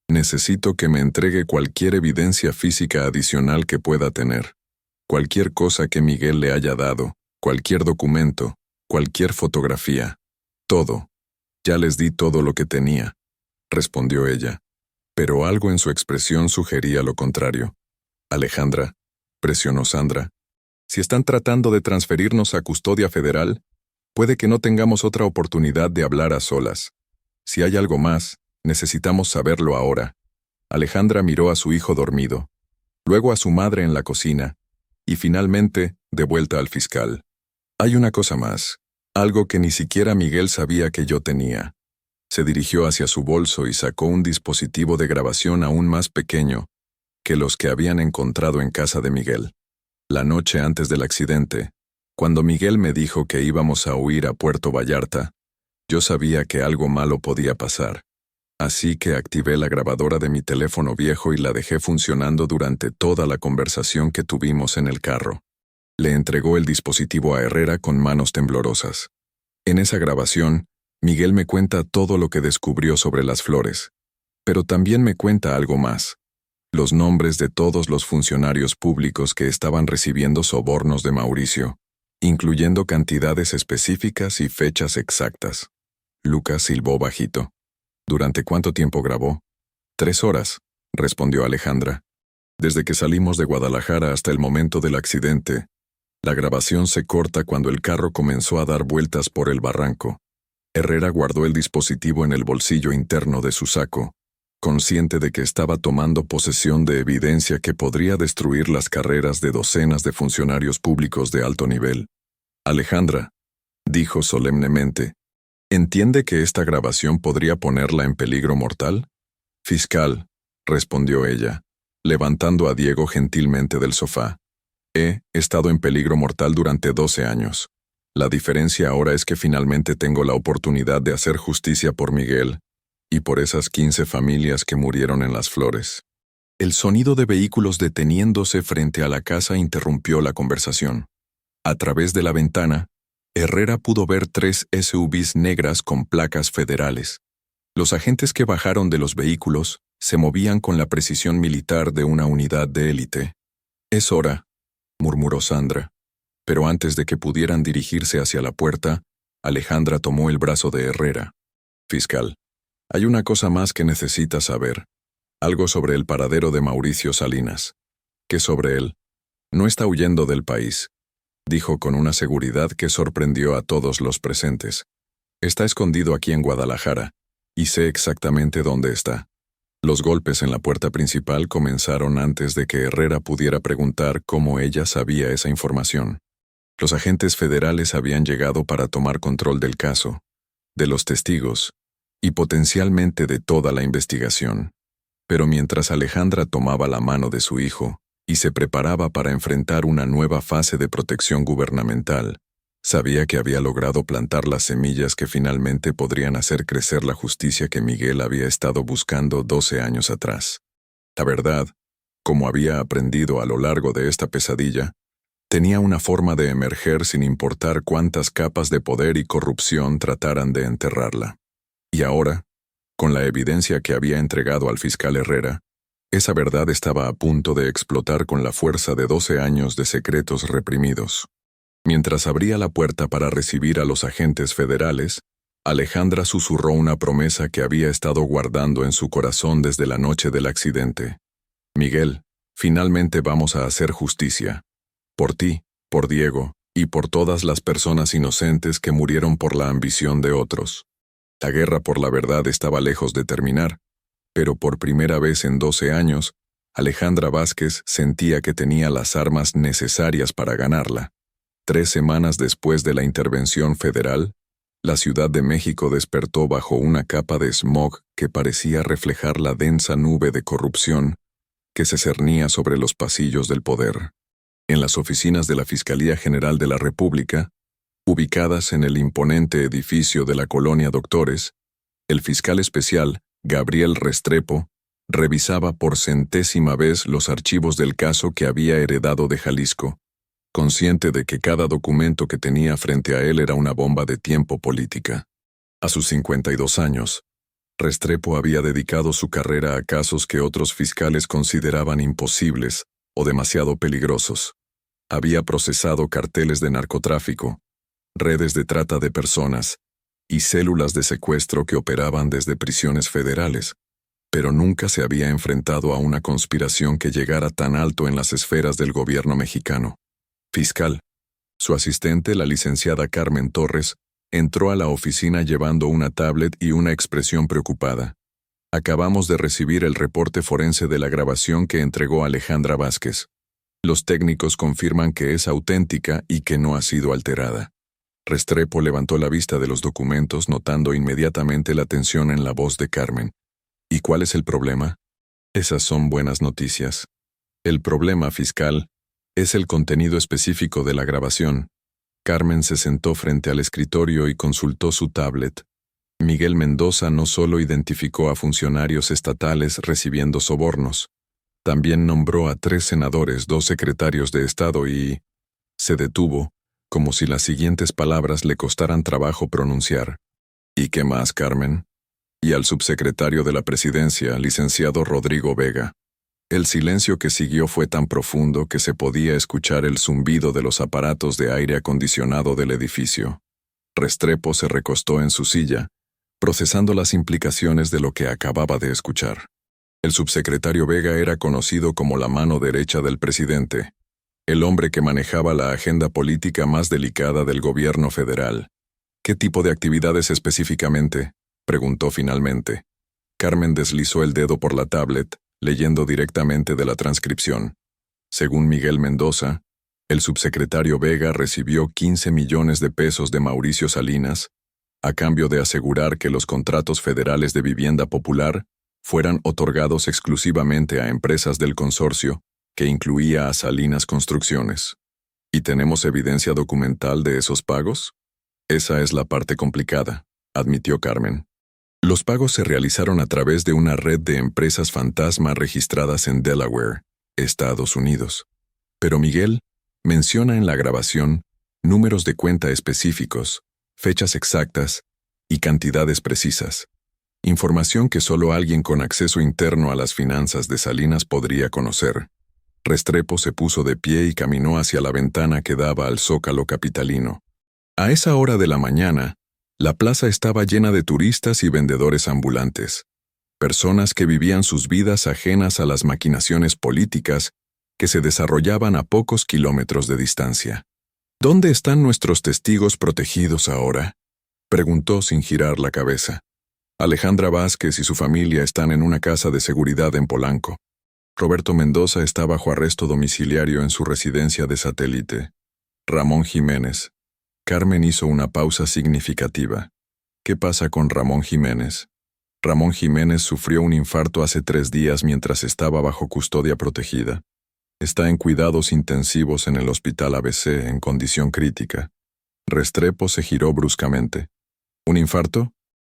necesito que me entregue cualquier evidencia física adicional que pueda tener. Cualquier cosa que Miguel le haya dado, cualquier documento, cualquier fotografía. Todo. Ya les di todo lo que tenía, respondió ella. Pero algo en su expresión sugería lo contrario. Alejandra, presionó Sandra, si están tratando de transferirnos a custodia federal, puede que no tengamos otra oportunidad de hablar a solas. Si hay algo más, necesitamos saberlo ahora. Alejandra miró a su hijo dormido, luego a su madre en la cocina, y finalmente, de vuelta al fiscal. Hay una cosa más, algo que ni siquiera Miguel sabía que yo tenía. Se dirigió hacia su bolso y sacó un dispositivo de grabación aún más pequeño que los que habían encontrado en casa de Miguel. La noche antes del accidente, cuando Miguel me dijo que íbamos a huir a Puerto Vallarta, yo sabía que algo malo podía pasar. Así que activé la grabadora de mi teléfono viejo y la dejé funcionando durante toda la conversación que tuvimos en el carro. Le entregó el dispositivo a Herrera con manos temblorosas. En esa grabación, Miguel me cuenta todo lo que descubrió sobre las flores. Pero también me cuenta algo más. Los nombres de todos los funcionarios públicos que estaban recibiendo sobornos de Mauricio, incluyendo cantidades específicas y fechas exactas. Lucas silbó bajito. ¿Durante cuánto tiempo grabó? 3 horas, respondió Alejandra. Desde que salimos de Guadalajara hasta el momento del accidente, la grabación se corta cuando el carro comenzó a dar vueltas por el barranco. Herrera guardó el dispositivo en el bolsillo interno de su saco, consciente de que estaba tomando posesión de evidencia que podría destruir las carreras de docenas de funcionarios públicos de alto nivel. Alejandra, dijo solemnemente, ¿entiende que esta grabación podría ponerla en peligro mortal? Fiscal, respondió ella, levantando a Diego gentilmente del sofá. He estado en peligro mortal durante 12 años. La diferencia ahora es que finalmente tengo la oportunidad de hacer justicia por Miguel y por esas 15 familias que murieron en las flores. El sonido de vehículos deteniéndose frente a la casa interrumpió la conversación. A través de la ventana, Herrera pudo ver 3 SUVs negras con placas federales. Los agentes que bajaron de los vehículos se movían con la precisión militar de una unidad de élite. «Es hora», murmuró Sandra. Pero antes de que pudieran dirigirse hacia la puerta, Alejandra tomó el brazo de Herrera. «Fiscal, hay una cosa más que necesita saber. Algo sobre el paradero de Mauricio Salinas. ¿Qué sobre él? No está huyendo del país», dijo con una seguridad que sorprendió a todos los presentes. «Está escondido aquí en Guadalajara, y sé exactamente dónde está». Los golpes en la puerta principal comenzaron antes de que Herrera pudiera preguntar cómo ella sabía esa información. Los agentes federales habían llegado para tomar control del caso, de los testigos, y potencialmente de toda la investigación. Pero mientras Alejandra tomaba la mano de su hijo y se preparaba para enfrentar una nueva fase de protección gubernamental, sabía que había logrado plantar las semillas que finalmente podrían hacer crecer la justicia que Miguel había estado buscando 12 años atrás. La verdad, como había aprendido a lo largo de esta pesadilla, tenía una forma de emerger sin importar cuántas capas de poder y corrupción trataran de enterrarla. Y ahora, con la evidencia que había entregado al fiscal Herrera, esa verdad estaba a punto de explotar con la fuerza de 12 años de secretos reprimidos. Mientras abría la puerta para recibir a los agentes federales, Alejandra susurró una promesa que había estado guardando en su corazón desde la noche del accidente. Miguel, finalmente vamos a hacer justicia. Por ti, por Diego, y por todas las personas inocentes que murieron por la ambición de otros. La guerra por la verdad estaba lejos de terminar, pero por primera vez en 12 años, Alejandra Vázquez sentía que tenía las armas necesarias para ganarla. 3 semanas después de la intervención federal, la Ciudad de México despertó bajo una capa de smog que parecía reflejar la densa nube de corrupción que se cernía sobre los pasillos del poder. En las oficinas de la Fiscalía General de la República, ubicadas en el imponente edificio de la Colonia Doctores, el fiscal especial, Gabriel Restrepo, revisaba por 100ª vez los archivos del caso que había heredado de Jalisco, consciente de que cada documento que tenía frente a él era una bomba de tiempo política. A sus 52 años, Restrepo había dedicado su carrera a casos que otros fiscales consideraban imposibles o demasiado peligrosos. Había procesado carteles de narcotráfico, redes de trata de personas y células de secuestro que operaban desde prisiones federales, pero nunca se había enfrentado a una conspiración que llegara tan alto en las esferas del gobierno mexicano. Fiscal. Su asistente, la licenciada Carmen Torres, entró a la oficina llevando una tablet y una expresión preocupada. Acabamos de recibir el reporte forense de la grabación que entregó Alejandra Vázquez. Los técnicos confirman que es auténtica y que no ha sido alterada. Restrepo levantó la vista de los documentos notando inmediatamente la tensión en la voz de Carmen. ¿Y cuál es el problema? Esas son buenas noticias. El problema, fiscal, es el contenido específico de la grabación. Carmen se sentó frente al escritorio y consultó su tablet. Miguel Mendoza no solo identificó a funcionarios estatales recibiendo sobornos, también nombró a 3 senadores, 2 secretarios de Estado y... Se detuvo, como si las siguientes palabras le costaran trabajo pronunciar. ¿Y qué más, Carmen? Y al subsecretario de la Presidencia, licenciado Rodrigo Vega. El silencio que siguió fue tan profundo que se podía escuchar el zumbido de los aparatos de aire acondicionado del edificio. Restrepo se recostó en su silla, procesando las implicaciones de lo que acababa de escuchar. El subsecretario Vega era conocido como la mano derecha del presidente, el hombre que manejaba la agenda política más delicada del gobierno federal. ¿Qué tipo de actividades específicamente?, preguntó finalmente. Carmen deslizó el dedo por la tablet, leyendo directamente de la transcripción. Según Miguel Mendoza, el subsecretario Vega recibió 15 millones de pesos de Mauricio Salinas, a cambio de asegurar que los contratos federales de vivienda popular fueran otorgados exclusivamente a empresas del consorcio, que incluía a Salinas Construcciones. ¿Y tenemos evidencia documental de esos pagos? Esa es la parte complicada, admitió Carmen. Los pagos se realizaron a través de una red de empresas fantasma registradas en Delaware, Estados Unidos. Pero Miguel menciona en la grabación números de cuenta específicos, fechas exactas y cantidades precisas. Información que solo alguien con acceso interno a las finanzas de Salinas podría conocer. Restrepo se puso de pie y caminó hacia la ventana que daba al Zócalo capitalino. A esa hora de la mañana, la plaza estaba llena de turistas y vendedores ambulantes, personas que vivían sus vidas ajenas a las maquinaciones políticas que se desarrollaban a pocos kilómetros de distancia. ¿Dónde están nuestros testigos protegidos ahora?, preguntó sin girar la cabeza. Alejandra Vázquez y su familia están en una casa de seguridad en Polanco. Roberto Mendoza está bajo arresto domiciliario en su residencia de satélite. Ramón Jiménez. Carmen hizo una pausa significativa. ¿Qué pasa con Ramón Jiménez? Ramón Jiménez sufrió un infarto hace 3 días mientras estaba bajo custodia protegida. Está en cuidados intensivos en el Hospital ABC en condición crítica. Restrepo se giró bruscamente. ¿Un infarto?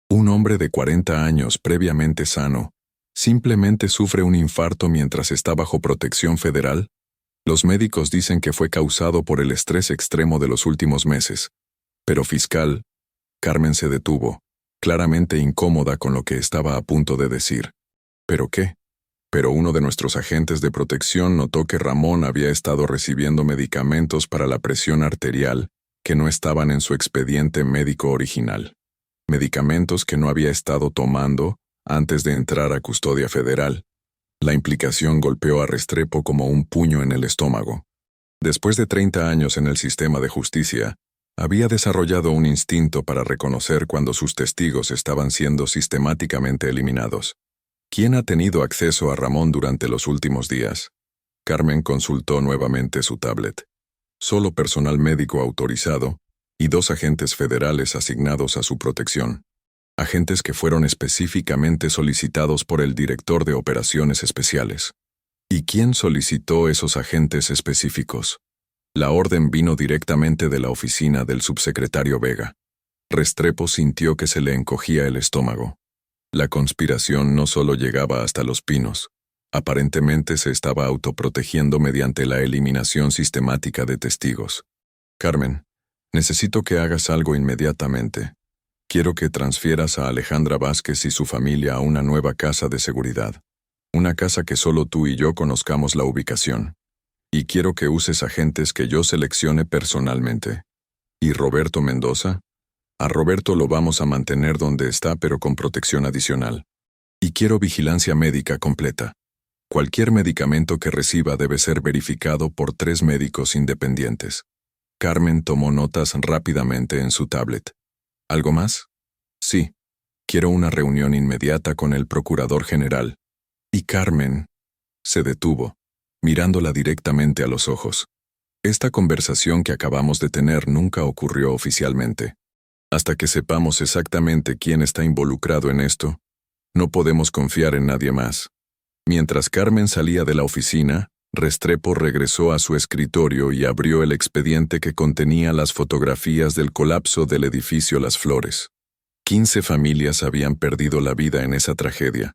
Un hombre de 40 años previamente sano ¿Simplemente sufre un infarto mientras está bajo protección federal? Los médicos dicen que fue causado por el estrés extremo de los últimos meses. Pero fiscal, Carmen se detuvo, claramente incómoda con lo que estaba a punto de decir. ¿Pero qué? Pero uno de nuestros agentes de protección notó que Ramón había estado recibiendo medicamentos para la presión arterial que no estaban en su expediente médico original. Medicamentos que no había estado tomando antes de entrar a custodia federal. La implicación golpeó a Restrepo como un puño en el estómago. Después de 30 años en el sistema de justicia, había desarrollado un instinto para reconocer cuando sus testigos estaban siendo sistemáticamente eliminados. ¿Quién ha tenido acceso a Ramón durante los últimos días? Carmen consultó nuevamente su tablet. Solo personal médico autorizado y 2 agentes federales asignados a su protección. Agentes que fueron específicamente solicitados por el director de operaciones especiales. ¿Y quién solicitó esos agentes específicos? La orden vino directamente de la oficina del subsecretario Vega. Restrepo sintió que se le encogía el estómago. La conspiración no solo llegaba hasta Los Pinos. Aparentemente se estaba autoprotegiendo mediante la eliminación sistemática de testigos. Carmen, necesito que hagas algo inmediatamente. Quiero que transfieras a Alejandra Vázquez y su familia a una nueva casa de seguridad. Una casa que solo tú y yo conozcamos la ubicación. Y quiero que uses agentes que yo seleccione personalmente. ¿Y Roberto Mendoza? A Roberto lo vamos a mantener donde está, pero con protección adicional. Y quiero vigilancia médica completa. Cualquier medicamento que reciba debe ser verificado por 3 médicos independientes. Carmen tomó notas rápidamente en su tablet. ¿Algo más? Sí. Quiero una reunión inmediata con el procurador general. Y Carmen se detuvo, mirándola directamente a los ojos. Esta conversación que acabamos de tener nunca ocurrió oficialmente. Hasta que sepamos exactamente quién está involucrado en esto, no podemos confiar en nadie más. Mientras Carmen salía de la oficina, Restrepo regresó a su escritorio y abrió el expediente que contenía las fotografías del colapso del edificio Las Flores. 15 familias habían perdido la vida en esa tragedia.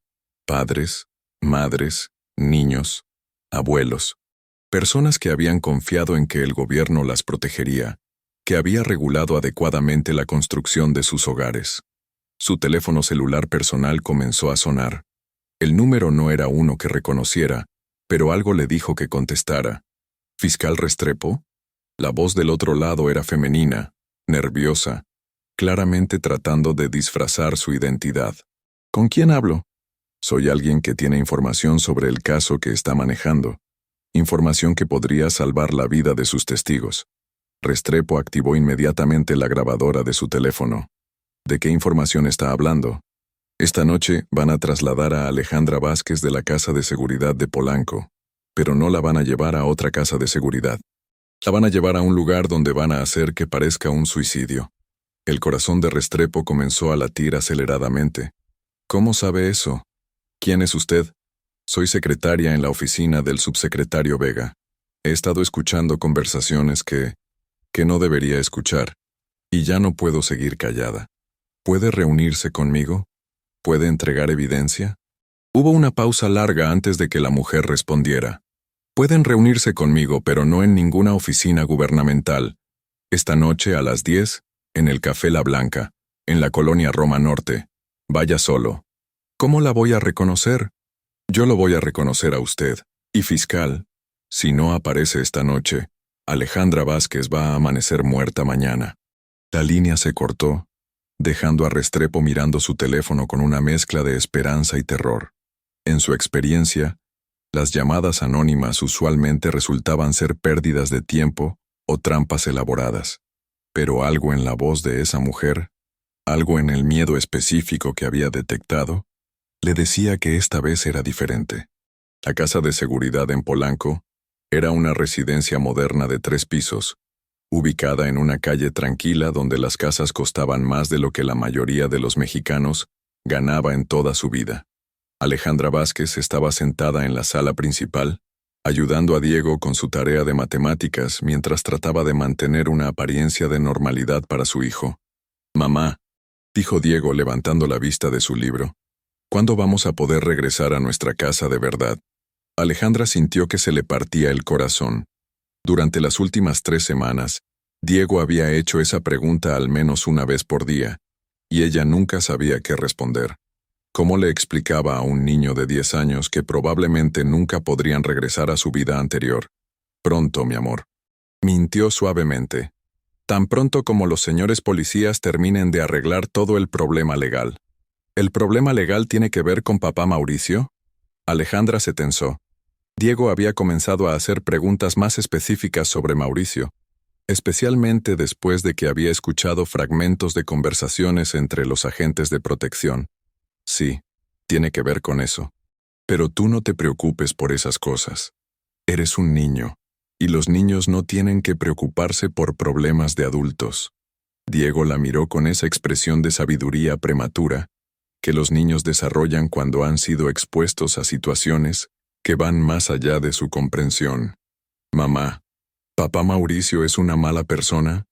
Padres, madres, niños, abuelos. Personas que habían confiado en que el gobierno las protegería, que había regulado adecuadamente la construcción de sus hogares. Su teléfono celular personal comenzó a sonar. El número no era uno que reconociera, pero algo le dijo que contestara. ¿Fiscal Restrepo? La voz del otro lado era femenina, nerviosa, claramente tratando de disfrazar su identidad. ¿Con quién hablo? Soy alguien que tiene información sobre el caso que está manejando. Información que podría salvar la vida de sus testigos. Restrepo activó inmediatamente la grabadora de su teléfono. ¿De qué información está hablando? Esta noche van a trasladar a Alejandra Vázquez de la casa de seguridad de Polanco, pero no la van a llevar a otra casa de seguridad. La van a llevar a un lugar donde van a hacer que parezca un suicidio. El corazón de Restrepo comenzó a latir aceleradamente. ¿Cómo sabe eso? ¿Quién es usted? Soy secretaria en la oficina del subsecretario Vega. He estado escuchando conversaciones que no debería escuchar, y ya no puedo seguir callada. ¿Puede reunirse conmigo? ¿Puede entregar evidencia? Hubo una pausa larga antes de que la mujer respondiera. Pueden reunirse conmigo, pero no en ninguna oficina gubernamental. Esta noche a las 10, en el Café La Blanca, en la colonia Roma Norte. Vaya solo. ¿Cómo la voy a reconocer? Yo lo voy a reconocer a usted. Y fiscal, si no aparece esta noche, Alejandra Vázquez va a amanecer muerta mañana. La línea se cortó, dejando a Restrepo mirando su teléfono con una mezcla de esperanza y terror. En su experiencia, las llamadas anónimas usualmente resultaban ser pérdidas de tiempo o trampas elaboradas. Pero algo en la voz de esa mujer, algo en el miedo específico que había detectado, le decía que esta vez era diferente. La casa de seguridad en Polanco era una residencia moderna de 3 pisos, ubicada en una calle tranquila donde las casas costaban más de lo que la mayoría de los mexicanos ganaba en toda su vida. Alejandra Vázquez estaba sentada en la sala principal, ayudando a Diego con su tarea de matemáticas mientras trataba de mantener una apariencia de normalidad para su hijo. «Mamá», dijo Diego levantando la vista de su libro, ¿Cuándo vamos a poder regresar a nuestra casa de verdad? Alejandra sintió que se le partía el corazón. Durante las últimas 3 semanas, Diego había hecho esa pregunta al menos una vez por día, y ella nunca sabía qué responder. ¿Cómo le explicaba a un niño de 10 años que probablemente nunca podrían regresar a su vida anterior? Pronto, mi amor. Mintió suavemente. Tan pronto como los señores policías terminen de arreglar todo el problema legal. ¿El problema legal tiene que ver con papá Mauricio? Alejandra se tensó. Diego había comenzado a hacer preguntas más específicas sobre Mauricio, especialmente después de que había escuchado fragmentos de conversaciones entre los agentes de protección. Sí, tiene que ver con eso. Pero tú no te preocupes por esas cosas. Eres un niño, y los niños no tienen que preocuparse por problemas de adultos. Diego la miró con esa expresión de sabiduría prematura que los niños desarrollan cuando han sido expuestos a situaciones que van más allá de su comprensión. Mamá, ¿papá Mauricio es una mala persona?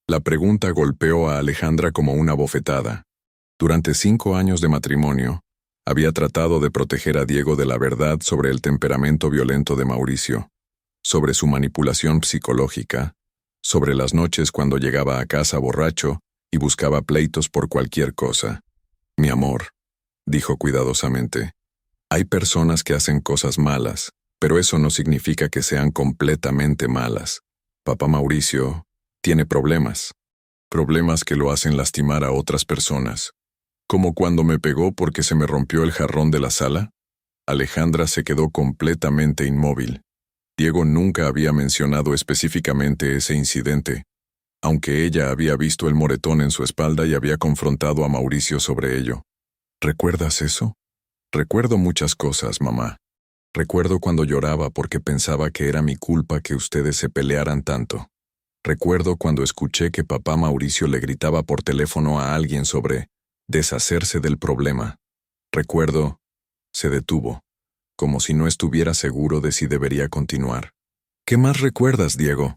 La pregunta golpeó a Alejandra como una bofetada. Durante 5 años de matrimonio, había tratado de proteger a Diego de la verdad sobre el temperamento violento de Mauricio, sobre su manipulación psicológica, sobre las noches cuando llegaba a casa borracho y buscaba pleitos por cualquier cosa. Mi amor, dijo cuidadosamente, hay personas que hacen cosas malas, pero eso no significa que sean completamente malas. Papá Mauricio tiene problemas. Problemas que lo hacen lastimar a otras personas. ¿Como cuando me pegó porque se me rompió el jarrón de la sala? Alejandra se quedó completamente inmóvil. Diego nunca había mencionado específicamente ese incidente, aunque ella había visto el moretón en su espalda y había confrontado a Mauricio sobre ello. ¿Recuerdas eso? Recuerdo muchas cosas, mamá. Recuerdo cuando lloraba porque pensaba que era mi culpa que ustedes se pelearan tanto. Recuerdo cuando escuché que papá Mauricio le gritaba por teléfono a alguien sobre deshacerse del problema. Recuerdo, se detuvo, como si no estuviera seguro de si debería continuar. ¿Qué más recuerdas, Diego?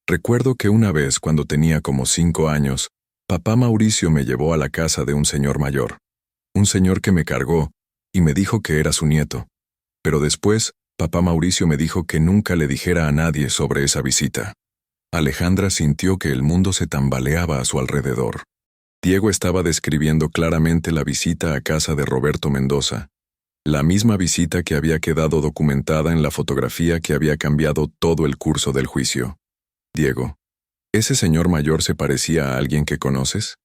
Recuerdo que una vez, cuando tenía como 5 años, papá Mauricio me llevó a la casa de un señor mayor. Un señor que me cargó y me dijo que era su nieto. Pero después, papá Mauricio me dijo que nunca le dijera a nadie sobre esa visita. Alejandra sintió que el mundo se tambaleaba a su alrededor. Diego estaba describiendo claramente la visita a casa de Roberto Mendoza, la misma visita que había quedado documentada en la fotografía que había cambiado todo el curso del juicio. Diego, ¿ese señor mayor se parecía a alguien que conoces?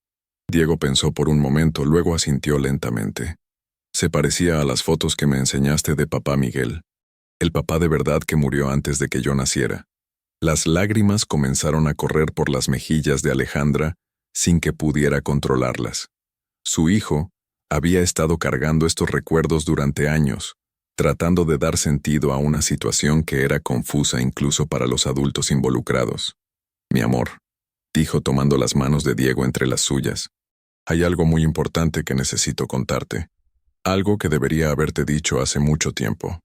Diego pensó por un momento, luego asintió lentamente. Se parecía a las fotos que me enseñaste de papá Miguel, el papá de verdad que murió antes de que yo naciera. Las lágrimas comenzaron a correr por las mejillas de Alejandra sin que pudiera controlarlas. Su hijo había estado cargando estos recuerdos durante años, tratando de dar sentido a una situación que era confusa incluso para los adultos involucrados. Mi amor, dijo tomando las manos de Diego entre las suyas, hay algo muy importante que necesito contarte. Algo que debería haberte dicho hace mucho tiempo.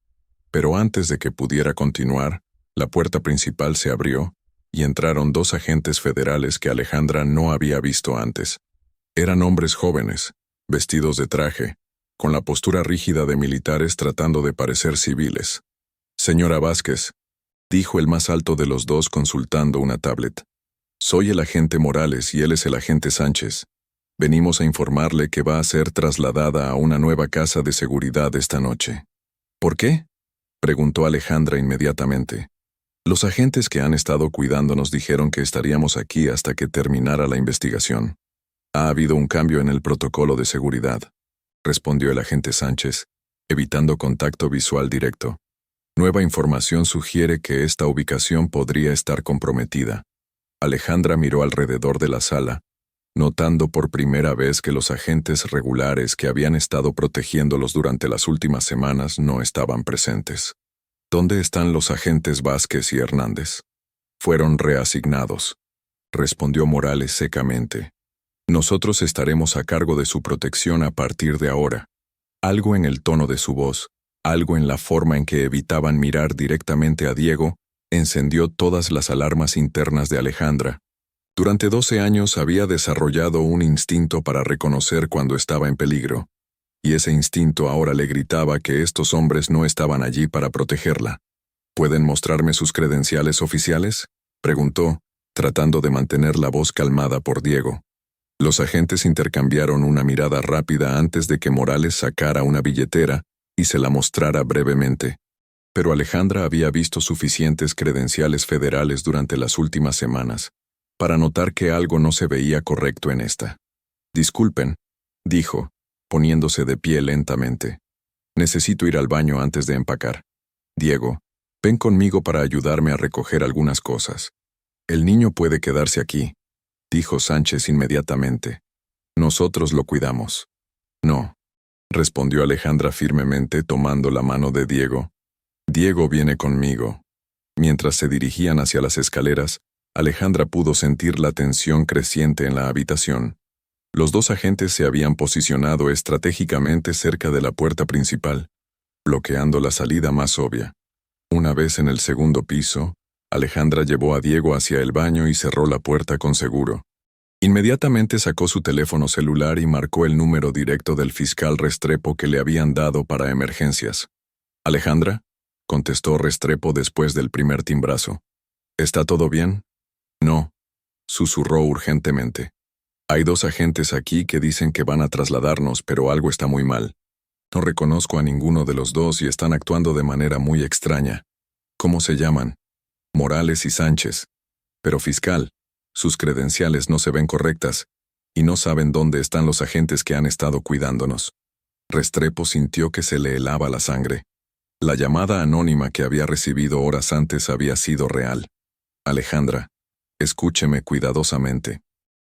Pero antes de que pudiera continuar, la puerta principal se abrió y entraron 2 agentes federales que Alejandra no había visto antes. Eran hombres jóvenes, vestidos de traje, con la postura rígida de militares tratando de parecer civiles. Señora Vázquez, dijo el más alto de los 2 consultando una tablet. Soy el agente Morales y él es el agente Sánchez. Venimos a informarle que va a ser trasladada a una nueva casa de seguridad esta noche. ¿Por qué?, preguntó Alejandra inmediatamente. Los agentes que han estado cuidándonos dijeron que estaríamos aquí hasta que terminara la investigación. Ha habido un cambio en el protocolo de seguridad, respondió el agente Sánchez, evitando contacto visual directo. Nueva información sugiere que esta ubicación podría estar comprometida. Alejandra miró alrededor de la sala, notando por primera vez que los agentes regulares que habían estado protegiéndolos durante las últimas semanas no estaban presentes. ¿Dónde están los agentes Vázquez y Hernández? Fueron reasignados, respondió Morales secamente. Nosotros estaremos a cargo de su protección a partir de ahora. Algo en el tono de su voz, algo en la forma en que evitaban mirar directamente a Diego, encendió todas las alarmas internas de Alejandra. Durante 12 años había desarrollado un instinto para reconocer cuando estaba en peligro, y ese instinto ahora le gritaba que estos hombres no estaban allí para protegerla. ¿Pueden mostrarme sus credenciales oficiales?, preguntó, tratando de mantener la voz calmada por Diego. Los agentes intercambiaron una mirada rápida antes de que Morales sacara una billetera y se la mostrara brevemente. Pero Alejandra había visto suficientes credenciales federales durante las últimas semanas para notar que algo no se veía correcto en esta. «Disculpen», dijo, poniéndose de pie lentamente. «Necesito ir al baño antes de empacar. Diego, ven conmigo para ayudarme a recoger algunas cosas». «El niño puede quedarse aquí», dijo Sánchez inmediatamente. «Nosotros lo cuidamos». «No», respondió Alejandra firmemente tomando la mano de Diego. «Diego viene conmigo». Mientras se dirigían hacia las escaleras, Alejandra pudo sentir la tensión creciente en la habitación. Los dos agentes se habían posicionado estratégicamente cerca de la puerta principal, bloqueando la salida más obvia. Una vez en el segundo piso, Alejandra llevó a Diego hacia el baño y cerró la puerta con seguro. Inmediatamente sacó su teléfono celular y marcó el número directo del fiscal Restrepo que le habían dado para emergencias. «¿Alejandra?», contestó Restrepo después del primer timbrazo. «¿Está todo bien?». «No», susurró urgentemente. «Hay dos agentes aquí que dicen que van a trasladarnos, pero algo está muy mal. No reconozco a ninguno de los dos y están actuando de manera muy extraña». «¿Cómo se llaman?». «Morales y Sánchez». «Pero fiscal, sus credenciales no se ven correctas, y no saben dónde están los agentes que han estado cuidándonos». Restrepo sintió que se le helaba la sangre. La llamada anónima que había recibido horas antes había sido real. «Alejandra, escúcheme cuidadosamente.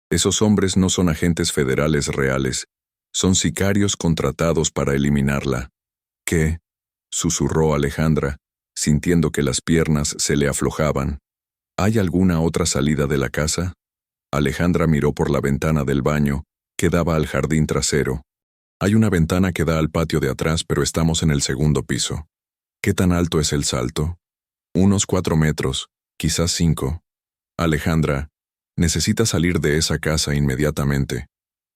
Esos hombres no son agentes federales reales, son sicarios contratados para eliminarla». «¿Qué?», susurró Alejandra, sintiendo que las piernas se le aflojaban. «¿Hay alguna otra salida de la casa?». Alejandra miró por la ventana del baño, que daba al jardín trasero. «Hay una ventana que da al patio de atrás, pero estamos en el segundo piso». «¿Qué tan alto es el salto?». «Unos 4 metros, quizás 5. Alejandra, necesita salir de esa casa inmediatamente.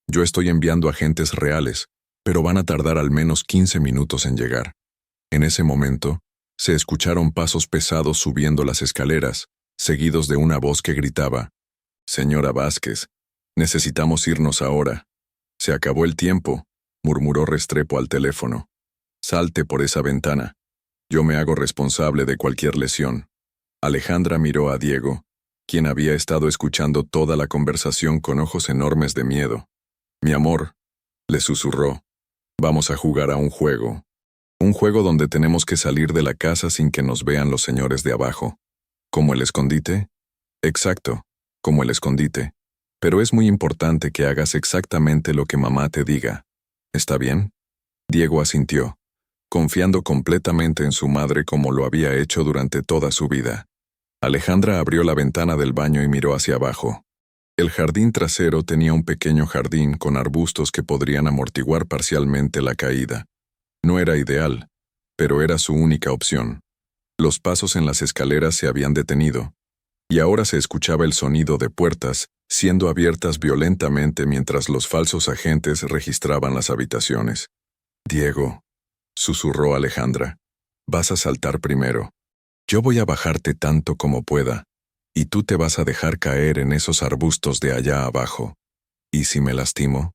Yo estoy enviando agentes reales, pero van a tardar al menos 15 minutos en llegar». En ese momento, se escucharon pasos pesados subiendo las escaleras, seguidos de una voz que gritaba: «Señora Vázquez, necesitamos irnos ahora». «Se acabó el tiempo», murmuró Restrepo al teléfono. «Salte por esa ventana. Yo me hago responsable de cualquier lesión». Alejandra miró a Diego, quien había estado escuchando toda la conversación con ojos enormes de miedo. «Mi amor», le susurró, «vamos a jugar a un juego. Un juego donde tenemos que salir de la casa sin que nos vean los señores de abajo». «¿Como el escondite?». «Exacto, como el escondite. Pero es muy importante que hagas exactamente lo que mamá te diga. ¿Está bien?». Diego asintió, confiando completamente en su madre como lo había hecho durante toda su vida. Alejandra abrió la ventana del baño y miró hacia abajo. El jardín trasero tenía un pequeño jardín con arbustos que podrían amortiguar parcialmente la caída. No era ideal, pero era su única opción. Los pasos en las escaleras se habían detenido, y ahora se escuchaba el sonido de puertas siendo abiertas violentamente mientras los falsos agentes registraban las habitaciones. «Diego», susurró Alejandra, «vas a saltar primero. Yo voy a bajarte tanto como pueda, y tú te vas a dejar caer en esos arbustos de allá abajo. Y si me lastimo,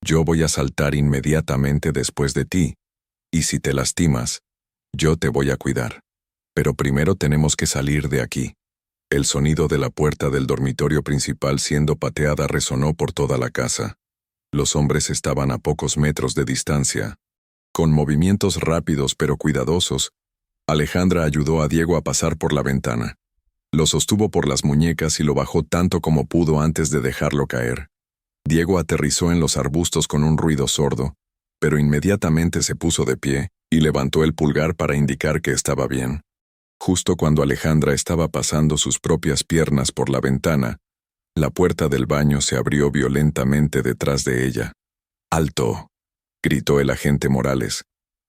yo voy a saltar inmediatamente después de ti, y si te lastimas, yo te voy a cuidar. Pero primero tenemos que salir de aquí». El sonido de la puerta del dormitorio principal siendo pateada resonó por toda la casa. Los hombres estaban a pocos metros de distancia. Con movimientos rápidos pero cuidadosos, Alejandra ayudó a Diego a pasar por la ventana. Lo sostuvo por las muñecas y lo bajó tanto como pudo antes de dejarlo caer. Diego aterrizó en los arbustos con un ruido sordo, pero inmediatamente se puso de pie y levantó el pulgar para indicar que estaba bien. Justo cuando Alejandra estaba pasando sus propias piernas por la ventana, la puerta del baño se abrió violentamente detrás de ella. «¡Alto!», gritó el agente Morales,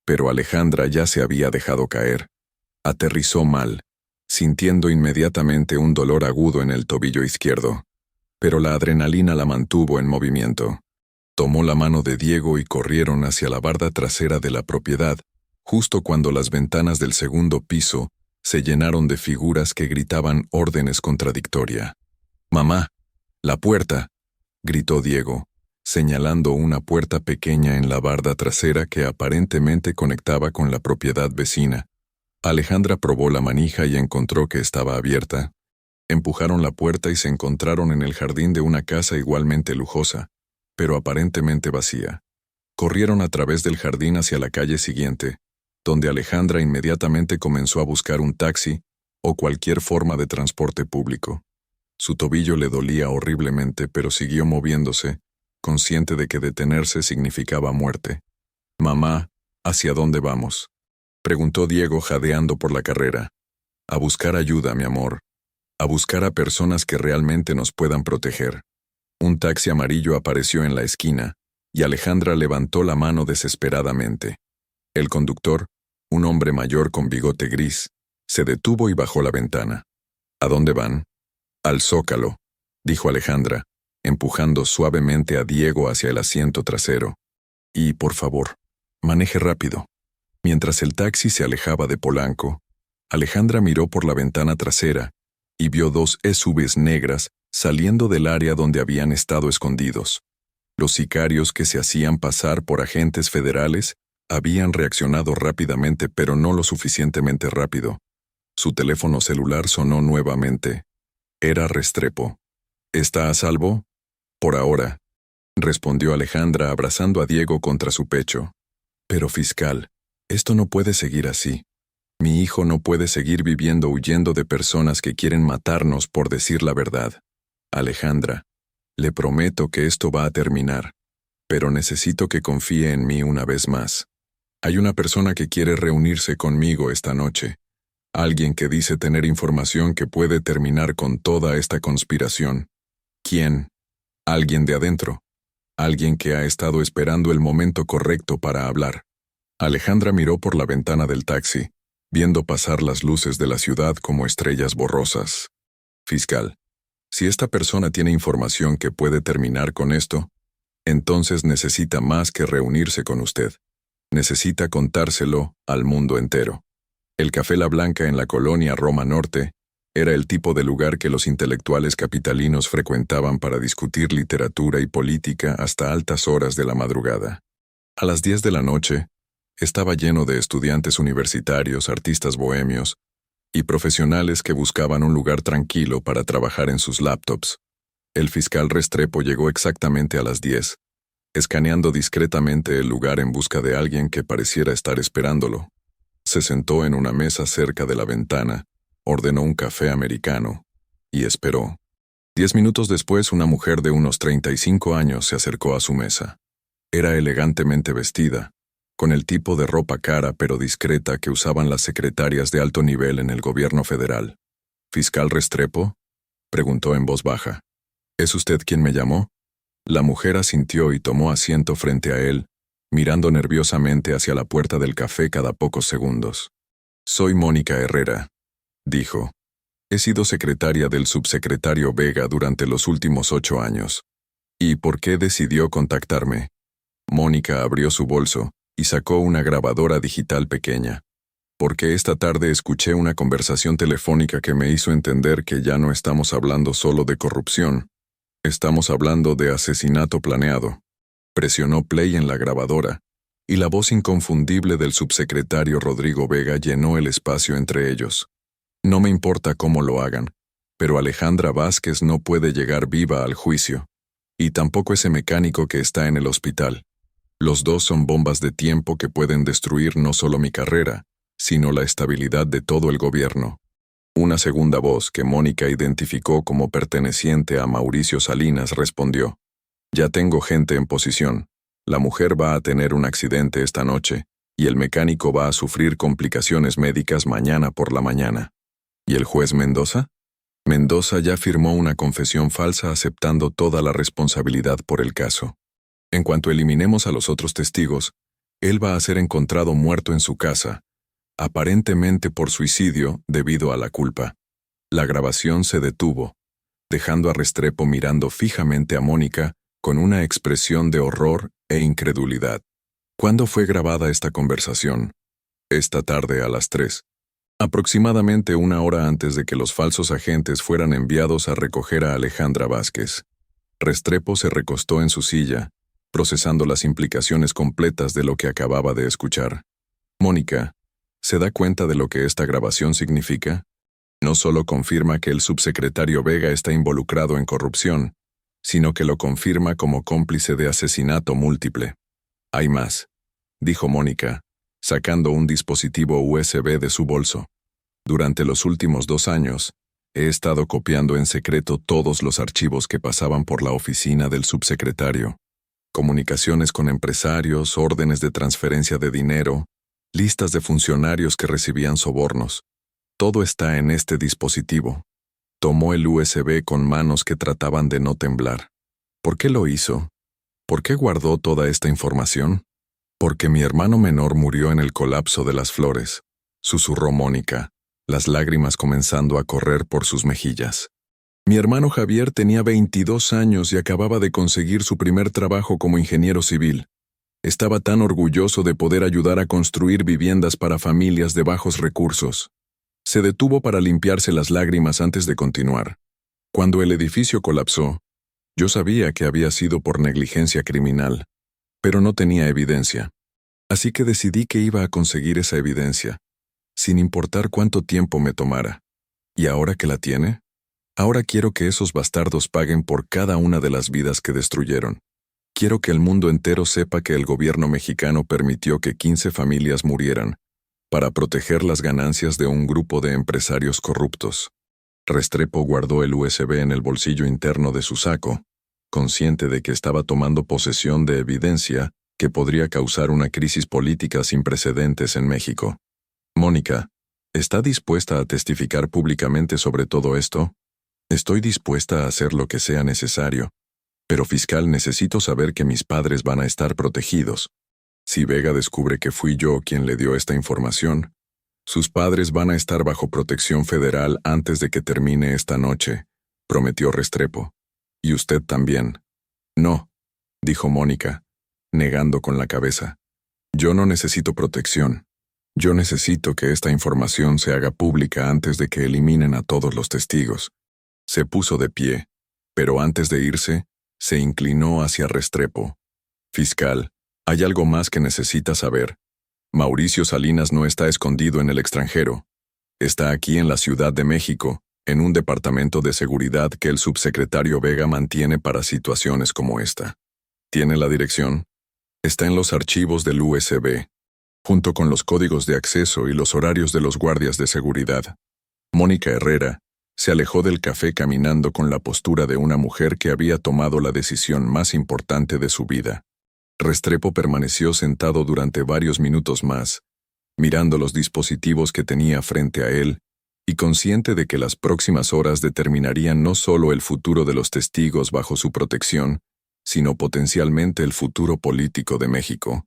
pero Alejandra ya se había dejado caer. Aterrizó mal, sintiendo inmediatamente un dolor agudo en el tobillo izquierdo, pero la adrenalina la mantuvo en movimiento. Tomó la mano de Diego y corrieron hacia la barda trasera de la propiedad, justo cuando las ventanas del segundo piso se llenaron de figuras que gritaban órdenes contradictorias. «¡Mamá! ¡La puerta!», gritó Diego, señalando una puerta pequeña en la barda trasera que aparentemente conectaba con la propiedad vecina. Alejandra probó la manija y encontró que estaba abierta. Empujaron la puerta y se encontraron en el jardín de una casa igualmente lujosa, pero aparentemente vacía. Corrieron a través del jardín hacia la calle siguiente, donde Alejandra inmediatamente comenzó a buscar un taxi o cualquier forma de transporte público. Su tobillo le dolía horriblemente, pero siguió moviéndose, consciente de que detenerse significaba muerte. «Mamá, ¿hacia dónde vamos?», preguntó Diego jadeando por la carrera. «A buscar ayuda, mi amor. A buscar a personas que realmente nos puedan proteger». Un taxi amarillo apareció en la esquina, y Alejandra levantó la mano desesperadamente. El conductor, un hombre mayor con bigote gris, se detuvo y bajó la ventana. «¿A dónde van?». «Al Zócalo», dijo Alejandra, empujando suavemente a Diego hacia el asiento trasero. «Y, por favor, maneje rápido». Mientras el taxi se alejaba de Polanco, Alejandra miró por la ventana trasera y vio dos SUVs negras saliendo del área donde habían estado escondidos. Los sicarios que se hacían pasar por agentes federales habían reaccionado rápidamente, pero no lo suficientemente rápido. Su teléfono celular sonó nuevamente. Era Restrepo. «¿Está a salvo?». «Por ahora», respondió Alejandra abrazando a Diego contra su pecho. «Pero fiscal, esto no puede seguir así. Mi hijo no puede seguir viviendo huyendo de personas que quieren matarnos por decir la verdad. Alejandra, le prometo que esto va a terminar, pero necesito que confíe en mí una vez más. Hay una persona que quiere reunirse conmigo esta noche. Alguien que dice tener información que puede terminar con toda esta conspiración. ¿Quién? Alguien de adentro. Alguien que ha estado esperando el momento correcto para hablar». Alejandra miró por la ventana del taxi, viendo pasar las luces de la ciudad como estrellas borrosas. «Fiscal, si esta persona tiene información que puede terminar con esto, entonces necesita más que reunirse con usted. Necesita contárselo al mundo entero». El Café La Blanca en la colonia Roma Norte era el tipo de lugar que los intelectuales capitalinos frecuentaban para discutir literatura y política hasta altas horas de la madrugada. A las 10 de la noche, estaba lleno de estudiantes universitarios, artistas bohemios y profesionales que buscaban un lugar tranquilo para trabajar en sus laptops. El fiscal Restrepo llegó exactamente a las 10, escaneando discretamente el lugar en busca de alguien que pareciera estar esperándolo. Se sentó en una mesa cerca de la ventana, ordenó un café americano y esperó. 10 minutos después, una mujer de unos 35 años se acercó a su mesa. Era elegantemente vestida, con el tipo de ropa cara pero discreta que usaban las secretarias de alto nivel en el gobierno federal. «¿Fiscal Restrepo?», preguntó en voz baja. «¿Es usted quien me llamó?». La mujer asintió y tomó asiento frente a él, mirando nerviosamente hacia la puerta del café cada pocos segundos. «Soy Mónica Herrera», dijo. «He sido secretaria del subsecretario Vega durante los últimos 8 años. ¿Y por qué decidió contactarme?». Mónica abrió su bolso y sacó una grabadora digital pequeña. «Porque esta tarde escuché una conversación telefónica que me hizo entender que ya no estamos hablando solo de corrupción. Estamos hablando de asesinato planeado». Presionó play en la grabadora, y la voz inconfundible del subsecretario Rodrigo Vega llenó el espacio entre ellos. «No me importa cómo lo hagan, pero Alejandra Vázquez no puede llegar viva al juicio, y tampoco ese mecánico que está en el hospital. Los dos son bombas de tiempo que pueden destruir no solo mi carrera, sino la estabilidad de todo el gobierno». Una segunda voz, que Mónica identificó como perteneciente a Mauricio Salinas, respondió: «Ya tengo gente en posición. La mujer va a tener un accidente esta noche, y el mecánico va a sufrir complicaciones médicas mañana por la mañana». «¿Y el juez Mendoza?». «Mendoza ya firmó una confesión falsa aceptando toda la responsabilidad por el caso. En cuanto eliminemos a los otros testigos, él va a ser encontrado muerto en su casa, aparentemente por suicidio debido a la culpa». La grabación se detuvo, dejando a Restrepo mirando fijamente a Mónica con una expresión de horror e incredulidad. ¿Cuándo fue grabada esta conversación? Esta tarde a las 3. Aproximadamente una hora antes de que los falsos agentes fueran enviados a recoger a Alejandra Vázquez. Restrepo se recostó en su silla, procesando las implicaciones completas de lo que acababa de escuchar. Mónica, ¿se da cuenta de lo que esta grabación significa? No solo confirma que el subsecretario Vega está involucrado en corrupción, sino que lo confirma como cómplice de asesinato múltiple. Hay más, dijo Mónica, sacando un dispositivo USB de su bolso. Durante los últimos 2 años, he estado copiando en secreto todos los archivos que pasaban por la oficina del subsecretario. Comunicaciones con empresarios, órdenes de transferencia de dinero, listas de funcionarios que recibían sobornos. Todo está en este dispositivo. Tomó el USB con manos que trataban de no temblar. ¿Por qué lo hizo? ¿Por qué guardó toda esta información? Porque mi hermano menor murió en el colapso de las flores, susurró Mónica, las lágrimas comenzando a correr por sus mejillas. Mi hermano Javier tenía 22 años y acababa de conseguir su primer trabajo como ingeniero civil. Estaba tan orgulloso de poder ayudar a construir viviendas para familias de bajos recursos. Se detuvo para limpiarse las lágrimas antes de continuar. Cuando el edificio colapsó, yo sabía que había sido por negligencia criminal, pero no tenía evidencia. Así que decidí que iba a conseguir esa evidencia, sin importar cuánto tiempo me tomara. ¿Y ahora que la tiene? Ahora quiero que esos bastardos paguen por cada una de las vidas que destruyeron. Quiero que el mundo entero sepa que el gobierno mexicano permitió que 15 familias murieran para proteger las ganancias de un grupo de empresarios corruptos. Restrepo guardó el USB en el bolsillo interno de su saco, consciente de que estaba tomando posesión de evidencia que podría causar una crisis política sin precedentes en México. Mónica, ¿está dispuesta a testificar públicamente sobre todo esto? Estoy dispuesta a hacer lo que sea necesario. Pero fiscal, necesito saber que mis padres van a estar protegidos. Si Vega descubre que fui yo quien le dio esta información, sus padres van a estar bajo protección federal antes de que termine esta noche, prometió Restrepo. Y usted también. No, dijo Mónica, negando con la cabeza. Yo no necesito protección. Yo necesito que esta información se haga pública antes de que eliminen a todos los testigos. Se puso de pie, pero antes de irse, se inclinó hacia Restrepo. Fiscal, hay algo más que necesita saber. Mauricio Salinas no está escondido en el extranjero. Está aquí en la Ciudad de México, en un departamento de seguridad que el subsecretario Vega mantiene para situaciones como esta. ¿Tiene la dirección? Está en los archivos del USB, junto con los códigos de acceso y los horarios de los guardias de seguridad. Mónica Herrera se alejó del café caminando con la postura de una mujer que había tomado la decisión más importante de su vida. Restrepo permaneció sentado durante varios minutos más, mirando los dispositivos que tenía frente a él, y consciente de que las próximas horas determinarían no solo el futuro de los testigos bajo su protección, sino potencialmente el futuro político de México.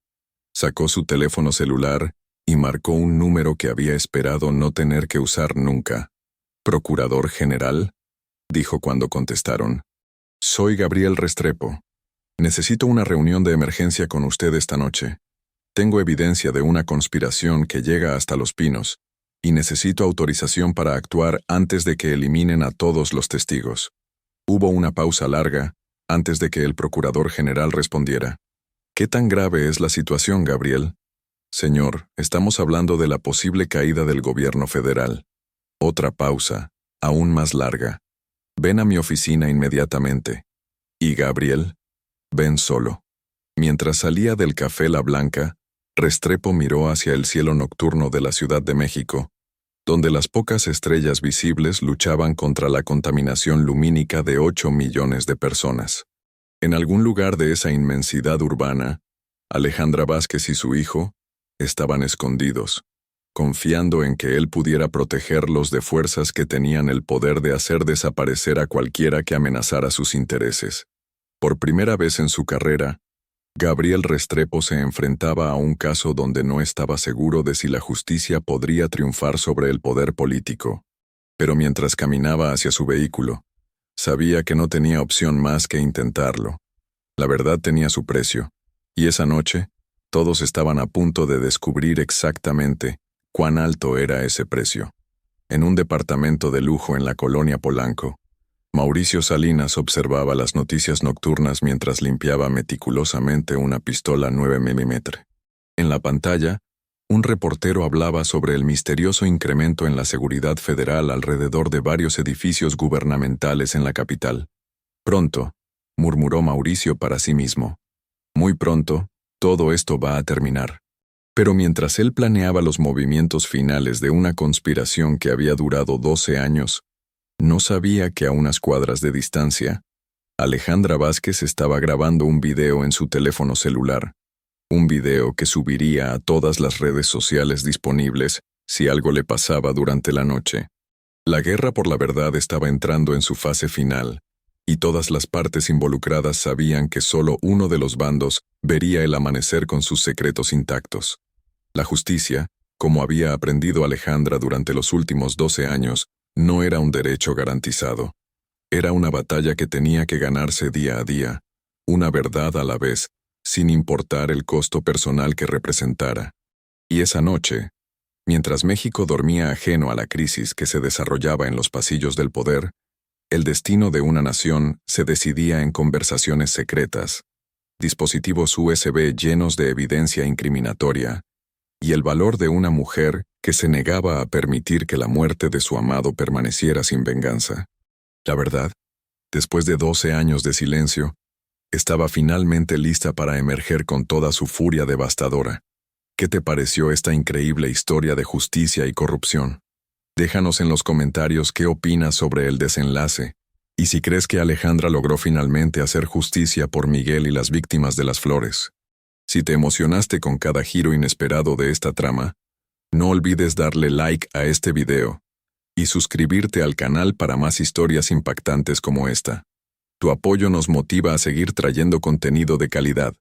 Sacó su teléfono celular y marcó un número que había esperado no tener que usar nunca. «¿Procurador General?», dijo cuando contestaron. «Soy Gabriel Restrepo. Necesito una reunión de emergencia con usted esta noche. Tengo evidencia de una conspiración que llega hasta Los Pinos, y necesito autorización para actuar antes de que eliminen a todos los testigos». Hubo una pausa larga antes de que el procurador general respondiera. «¿Qué tan grave es la situación, Gabriel?» «Señor, estamos hablando de la posible caída del gobierno federal». Otra pausa, aún más larga. «Ven a mi oficina inmediatamente». «¿Y Gabriel?» «Ven solo». Mientras salía del café La Blanca, Restrepo miró hacia el cielo nocturno de la Ciudad de México, donde las pocas estrellas visibles luchaban contra la contaminación lumínica de 8 millones de personas. En algún lugar de esa inmensidad urbana, Alejandra Vázquez y su hijo estaban escondidos, confiando en que él pudiera protegerlos de fuerzas que tenían el poder de hacer desaparecer a cualquiera que amenazara sus intereses. Por primera vez en su carrera, Gabriel Restrepo se enfrentaba a un caso donde no estaba seguro de si la justicia podría triunfar sobre el poder político. Pero mientras caminaba hacia su vehículo, sabía que no tenía opción más que intentarlo. La verdad tenía su precio, y esa noche, todos estaban a punto de descubrir exactamente cuán alto era ese precio. En un departamento de lujo en la colonia Polanco, Mauricio Salinas observaba las noticias nocturnas mientras limpiaba meticulosamente una pistola 9 mm. En la pantalla, un reportero hablaba sobre el misterioso incremento en la seguridad federal alrededor de varios edificios gubernamentales en la capital. Pronto, murmuró Mauricio para sí mismo. Muy pronto, todo esto va a terminar. Pero mientras él planeaba los movimientos finales de una conspiración que había durado 12 años, no sabía que a unas cuadras de distancia, Alejandra Vázquez estaba grabando un video en su teléfono celular, un video que subiría a todas las redes sociales disponibles si algo le pasaba durante la noche. La guerra por la verdad estaba entrando en su fase final, y todas las partes involucradas sabían que solo uno de los bandos vería el amanecer con sus secretos intactos. La justicia, como había aprendido Alejandra durante los últimos 12 años, no era un derecho garantizado. Era una batalla que tenía que ganarse día a día, una verdad a la vez, sin importar el costo personal que representara. Y esa noche, mientras México dormía ajeno a la crisis que se desarrollaba en los pasillos del poder, el destino de una nación se decidía en conversaciones secretas, dispositivos USB llenos de evidencia incriminatoria, y el valor de una mujer que se negaba a permitir que la muerte de su amado permaneciera sin venganza. La verdad, después de 12 años de silencio, estaba finalmente lista para emerger con toda su furia devastadora. ¿Qué te pareció esta increíble historia de justicia y corrupción? Déjanos en los comentarios qué opinas sobre el desenlace, y si crees que Alejandra logró finalmente hacer justicia por Miguel y las víctimas de las flores. Si te emocionaste con cada giro inesperado de esta trama, no olvides darle like a este video y suscribirte al canal para más historias impactantes como esta. Tu apoyo nos motiva a seguir trayendo contenido de calidad.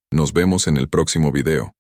Nos vemos en el próximo video.